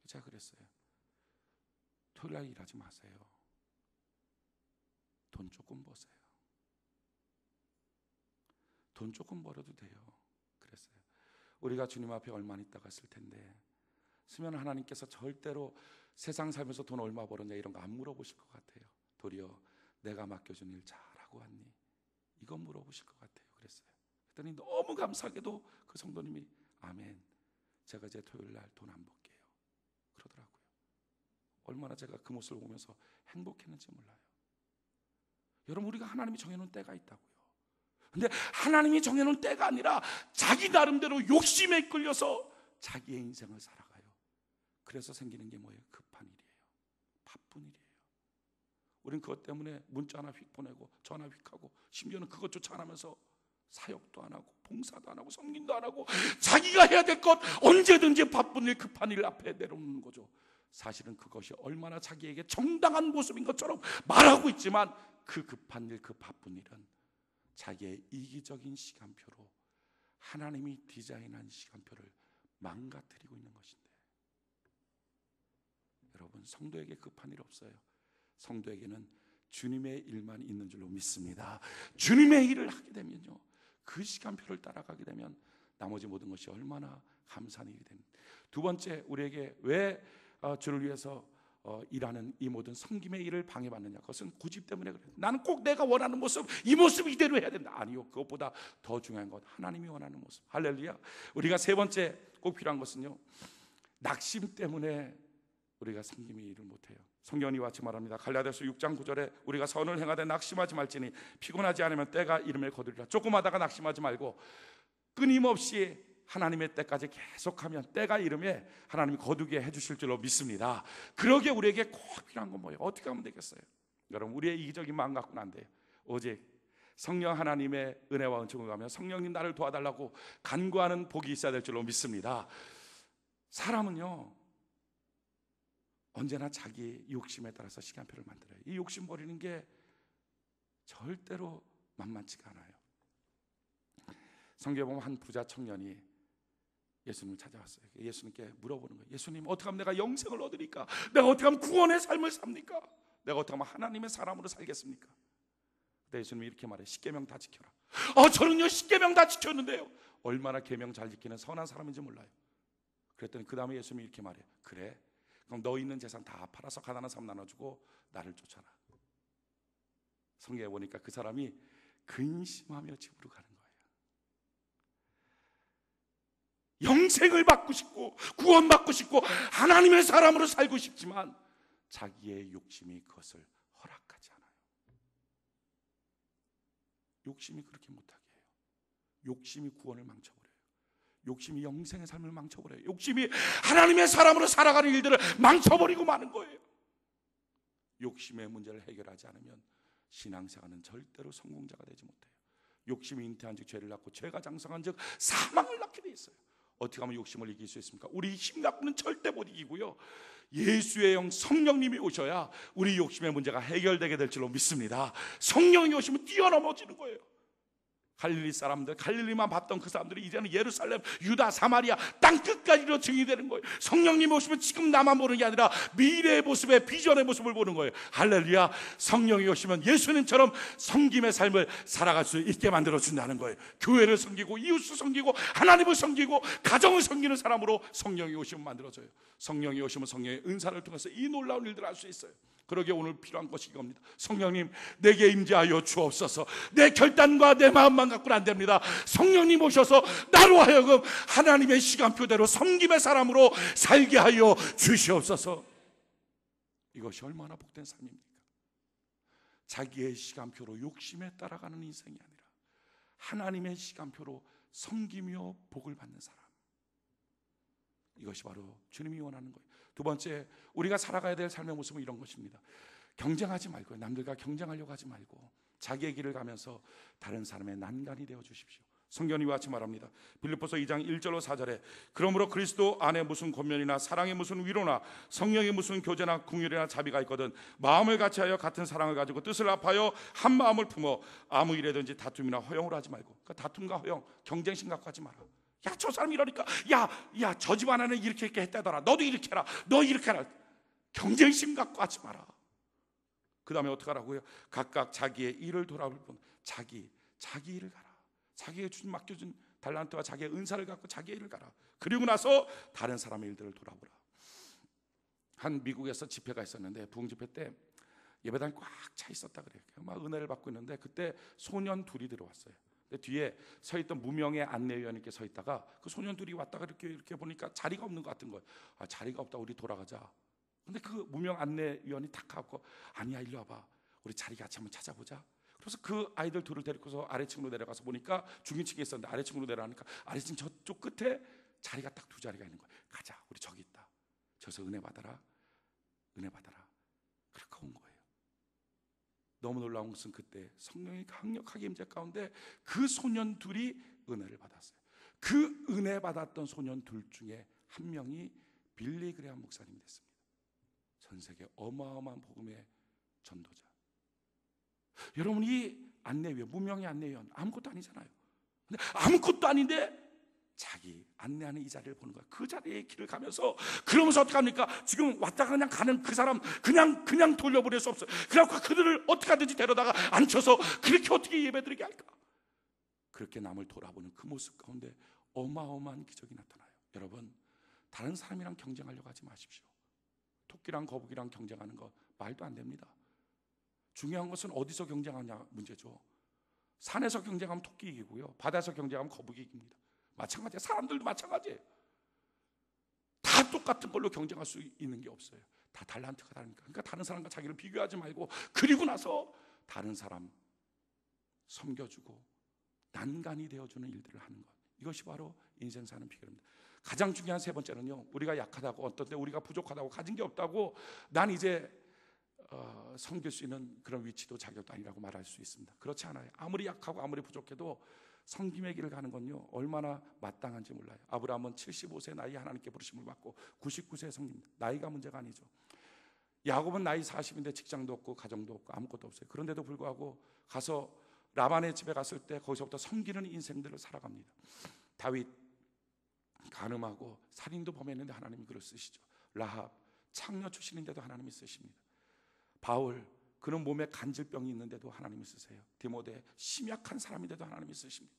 Speaker 1: 제가 그랬어요. 토요일날 일하지 마세요. 돈 조금 버세요. 돈 조금 벌어도 돼요. 그랬어요. 우리가 주님 앞에 얼마나 있다가 있을 텐데 쓰면 하나님께서 절대로 세상 살면서 돈 얼마 벌었냐 이런 거 안 물어보실 것 같아요. 도리어 내가 맡겨준 일 잘하고 왔니? 이거 물어보실 것 같아요. 그랬어요. 그랬더니 너무 감사하게도 그 성도님이 아멘, 제가 이제 토요일날 돈 안 벌게요 그러더라고요. 얼마나 제가 그 모습을 보면서 행복했는지 몰라요. 여러분, 우리가 하나님이 정해놓은 때가 있다고요. 근데 하나님이 정해놓은 때가 아니라 자기 나름대로 욕심에 이끌려서 자기의 인생을 살아가요. 그래서 생기는 게 뭐예요? 급한 일이에요. 바쁜 일이에요. 우리는 그것 때문에 문자 하나 휙 보내고 전화 휙 하고 심지어는 그것조차 안 하면서 사역도 안 하고 봉사도 안 하고 섬김도 안 하고 자기가 해야 될 것 언제든지 바쁜 일 급한 일 앞에 내려놓는 거죠. 사실은 그것이 얼마나 자기에게 정당한 모습인 것처럼 말하고 있지만 그 급한 일, 그 바쁜 일은 자기의 이기적인 시간표로 하나님이 디자인한 시간표를 망가뜨리고 있는 것인데, 여러분, 성도에게 급한 일 없어요. 성도에게는 주님의 일만 있는 줄로 믿습니다. 주님의 일을 하게 되면요, 그 시간표를 따라가게 되면 나머지 모든 것이 얼마나 감사한 일이 됩니다. 두 번째, 우리에게 왜 주를 위해서 일하는 이 모든 섬김의 일을 방해받느냐? 그것은 고집 때문에 그래요. 나는 꼭 내가 원하는 모습, 이 모습 이대로 해야 된다. 아니요, 그것보다 더 중요한 건 하나님이 원하는 모습. 할렐루야. 우리가 세 번째 꼭 필요한 것은요, 낙심 때문에 우리가 섬김의 일을 못해요. 성경이 이와 같이 말합니다. 갈라디아서 6장 9절에 우리가 선을 행하되 낙심하지 말지니 피곤하지 않으면 때가 이름에 거두리라. 조금 하다가 낙심하지 말고 끊임없이 하나님의 때까지 계속하면 때가 이름에 하나님이 거두게 해주실 줄로 믿습니다. 그러기에 우리에게 꼭 필요한 건 뭐예요? 어떻게 하면 되겠어요? 여러분, 우리의 이기적인 마음 갖고는 안 돼요. 오직 성령 하나님의 은혜와 은총을 가면 성령님 나를 도와달라고 간구하는 복이 있어야 될 줄로 믿습니다. 사람은요, 언제나 자기 욕심에 따라서 시간표를 만들어요. 이 욕심 버리는 게 절대로 만만치가 않아요. 성경에 보면 한 부자 청년이 예수님을 찾아왔어요. 예수님께 물어보는 거예요. 예수님, 어떻게 하면 내가 영생을 얻으리까? 내가 어떻게 하면 구원의 삶을 삽니까? 내가 어떻게 하면 하나님의 사람으로 살겠습니까? 그때 예수님이 이렇게 말해요. 10계명 다 지켜라. 저는요 10계명 다 지켰는데요, 얼마나 계명 잘 지키는 선한 사람인지 몰라요. 그랬더니 그 다음에 예수님이 이렇게 말해요. 그래, 그럼 너 있는 재산 다 팔아서 가난한 사람 나눠주고 나를 쫓아라. 성경에 보니까 그 사람이 근심하며 집으로 가는 거예요. 영생을 받고 싶고 구원받고 싶고 하나님의 사람으로 살고 싶지만 자기의 욕심이 그것을 허락하지 않아요. 욕심이 그렇게 못하게 해요. 욕심이 구원을 망쳐버려요. 욕심이 영생의 삶을 망쳐버려요. 욕심이 하나님의 사람으로 살아가는 일들을 망쳐버리고 마는 거예요. 욕심의 문제를 해결하지 않으면 신앙생활은 절대로 성공자가 되지 못해요. 욕심이 잉태한 즉 죄를 낳고 죄가 장성한 즉 사망을 낳게 돼 있어요. 어떻게 하면 욕심을 이길 수 있습니까? 우리 힘 갖고는 절대 못 이기고요, 예수의 영 성령님이 오셔야 우리 욕심의 문제가 해결되게 될 줄로 믿습니다. 성령이 오시면 뛰어넘어지는 거예요. 갈릴리 사람들, 갈릴리만 봤던 그 사람들이 이제는 예루살렘, 유다, 사마리아 땅 끝까지로 증이 되는 거예요. 성령님이 오시면 지금 나만 보는 게 아니라 미래의 모습에, 비전의 모습을 보는 거예요. 할렐루야. 성령이 오시면 예수님처럼 섬김의 삶을 살아갈 수 있게 만들어준다는 거예요. 교회를 섬기고 이웃을 섬기고 하나님을 섬기고 가정을 섬기는 사람으로 성령이 오시면 만들어져요. 성령이 오시면 성령의 은사를 통해서 이 놀라운 일들을 할 수 있어요. 그러기에 오늘 필요한 것이 이겁니다. 성령님, 내게 임재하여 주옵소서. 내 결단과 내 마음만 갖고는 안 됩니다. 성령님 오셔서 나로 하여금 하나님의 시간표대로 섬김의 사람으로 살게 하여 주시옵소서. 이것이 얼마나 복된 삶입니까? 자기의 시간표로 욕심에 따라가는 인생이 아니라 하나님의 시간표로 섬기며 복을 받는 사람, 이것이 바로 주님이 원하는 거예요. 두 번째, 우리가 살아가야 될 삶의 모습은 이런 것입니다. 경쟁하지 말고요, 남들과 경쟁하려고 하지 말고 자기의 길을 가면서 다른 사람의 난간이 되어 주십시오. 성경이 같이 말합니다. 빌립보서 2장 1절로 4절에 그러므로 그리스도 안에 무슨 권면이나 사랑의 무슨 위로나 성령의 무슨 교제나 궁율이나 자비가 있거든 마음을 같이하여 같은 사랑을 가지고 뜻을 합하여 한 마음을 품어 아무 일에든지 다툼이나 허용을 하지 말고, 그러니까 다툼과 허용, 경쟁심 갖고 하지 마라. 야, 저 사람 이러니까 야, 저 집 안에는 이렇게 했다더라. 너도 이렇게 해라. 너 이렇게 해라. 경쟁심 갖고 하지 마라. 그 다음에 어떻게 하라고요? 각각 자기의 일을 돌아볼 뿐 자기 일을 가라. 자기의 주님 맡겨준 달란트와 자기의 은사를 갖고 자기의 일을 가라. 그리고 나서 다른 사람의 일들을 돌아보라. 한 미국에서 집회가 있었는데 부흥 집회 때 예배당이 꽉 차 있었다 그래요. 막 은혜를 받고 있는데 그때 소년 둘이 들어왔어요. 뒤에 서 있던 무명의 안내위원님께 서 있다가 그 소년 둘이 왔다가 이렇게 보니까 자리가 없는 것 같은 거예요. 자리가 없다, 우리 돌아가자. 근데 그 무명 안내위원이 탁 가고 아니야, 일로 와봐, 우리 자리 같이 한번 찾아보자. 그래서 그 아이들 둘을 데리고서 아래층으로 내려가서 보니까 중위층에 있었는데 아래층으로 내려가니까 아래층 저쪽 끝에 자리가 딱 두 자리가 있는 거예요. 가자, 우리 저기 있다. 저서 은혜 받아라, 은혜 받아라. 그렇게 온 거예요. 너무 놀라운 것은 그때 성령이 강력하게 임재 가운데 그 소년 둘이 은혜를 받았어요. 그 은혜 받았던 소년 둘 중에 한 명이 빌리 그레이엄 목사님이 됐습니다. 전 세계 어마어마한 복음의 전도자. 여러분, 이 안내위원, 무명의 안내위원 아무것도 아니잖아요. 근데 아무것도 아닌데 자기 안내하는 이 자리를 보는 거야. 그 자리에 길을 가면서, 그러면서 어떻게 합니까? 지금 왔다가 그냥 가는 그 사람 그냥 돌려보낼 수 없어요. 그래서 그들을 어떻게 하든지 데려다가 앉혀서 그렇게 어떻게 예배드리게 할까? 그렇게 남을 돌아보는 그 모습 가운데 어마어마한 기적이 나타나요. 여러분, 다른 사람이랑 경쟁하려고 하지 마십시오. 토끼랑 거북이랑 경쟁하는 거 말도 안 됩니다. 중요한 것은 어디서 경쟁하냐 문제죠. 산에서 경쟁하면 토끼 이기고요, 바다에서 경쟁하면 거북이 이깁니다. 마찬가지예요. 사람들도 마찬가지예요. 다 똑같은 걸로 경쟁할 수 있는 게 없어요. 다 달란트가 다르니까. 그러니까 다른 사람과 자기를 비교하지 말고, 그리고 나서 다른 사람 섬겨주고 난간이 되어주는 일들을 하는 것, 이것이 바로 인생 사는 비결입니다. 가장 중요한 세 번째는요, 우리가 약하다고, 어떤 때 우리가 부족하다고, 가진 게 없다고 난 이제 섬길 수 있는 그런 위치도 자격도 아니라고 말할 수 있습니다. 그렇지 않아요. 아무리 약하고 아무리 부족해도 섬김의 길을 가는 건요, 얼마나 마땅한지 몰라요. 아브라함은 75세 나이에 하나님께 부르심을 받고 99세에 섬깁니다. 나이가 문제가 아니죠. 야곱은 나이 40인데 직장도 없고 가정도 없고 아무것도 없어요. 그런데도 불구하고 가서 라반의 집에 갔을 때 거기서부터 섬기는 인생들을 살아갑니다. 다윗 간음하고 살인도 범했는데 하나님이 그를 쓰시죠. 라합 창녀 출신인데도 하나님이 쓰십니다. 바울, 그는 몸에 간질병이 있는데도 하나님이 쓰세요. 디모데, 심약한 사람인데도 하나님이 쓰십니다.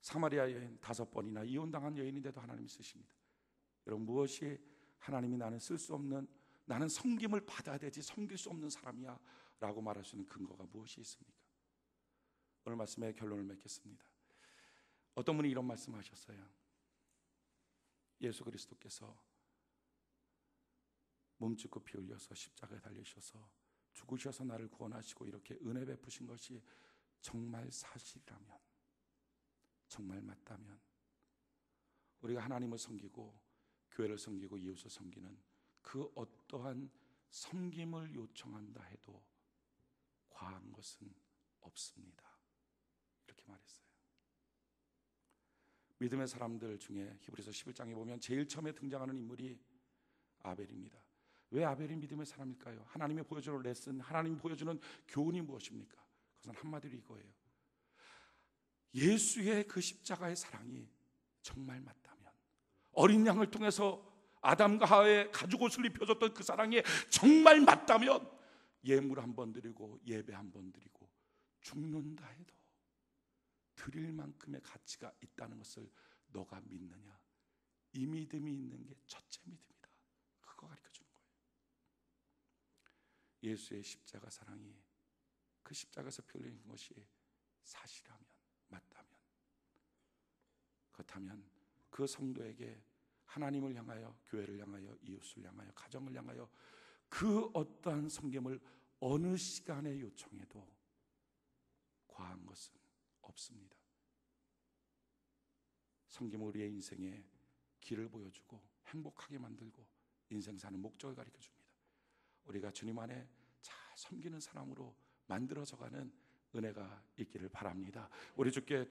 Speaker 1: 사마리아 여인 5번이나 이혼당한 여인인데도 하나님이 쓰십니다. 여러분, 무엇이 하나님이 나는 쓸 수 없는, 나는 섬김을 받아야 되지 섬길 수 없는 사람이야 라고 말할 수 있는 근거가 무엇이 있습니까? 오늘 말씀의 결론을 맺겠습니다. 어떤 분이 이런 말씀하셨어요. 예수 그리스도께서 몸짓고 피 흘려서 십자가에 달리셔서 죽으셔서 나를 구원하시고 이렇게 은혜 베푸신 것이 정말 사실이라면, 정말 맞다면, 우리가 하나님을 섬기고 교회를 섬기고 이웃을 섬기는 그 어떠한 섬김을 요청한다 해도 과한 것은 없습니다. 이렇게 말했어요. 믿음의 사람들 중에 히브리서 11장에 보면 제일 처음에 등장하는 인물이 아벨입니다. 왜 아벨이 믿음의 사람일까요? 하나님이 보여주는 레슨, 하나님이 보여주는 교훈이 무엇입니까? 그것은 한마디로 이거예요. 예수의 그 십자가의 사랑이 정말 맞다면, 어린 양을 통해서 아담과 하와의 가죽 옷을 입혀줬던 그 사랑이 정말 맞다면, 예물 한 번 드리고 예배 한 번 드리고 죽는다 해도 드릴 만큼의 가치가 있다는 것을 너가 믿느냐? 이 믿음이 있는 게 첫째 믿음이다. 그거 가르쳐주는 거예요. 예수의 십자가 사랑이, 그 십자가에서 피 흘린 것이 사실이라면, 맞다면, 그렇다면 그 성도에게 하나님을 향하여, 교회를 향하여, 이웃을 향하여, 가정을 향하여 그 어떠한 섬김을 어느 시간에 요청해도 과한 것은 없습니다. 섬김은 우리의 인생에 길을 보여주고 행복하게 만들고 인생 사는 목적을 가르쳐줍니다. 우리가 주님 안에 잘 섬기는 사람으로 만들어져가는 은혜가 있기를 바랍니다. 우리 주께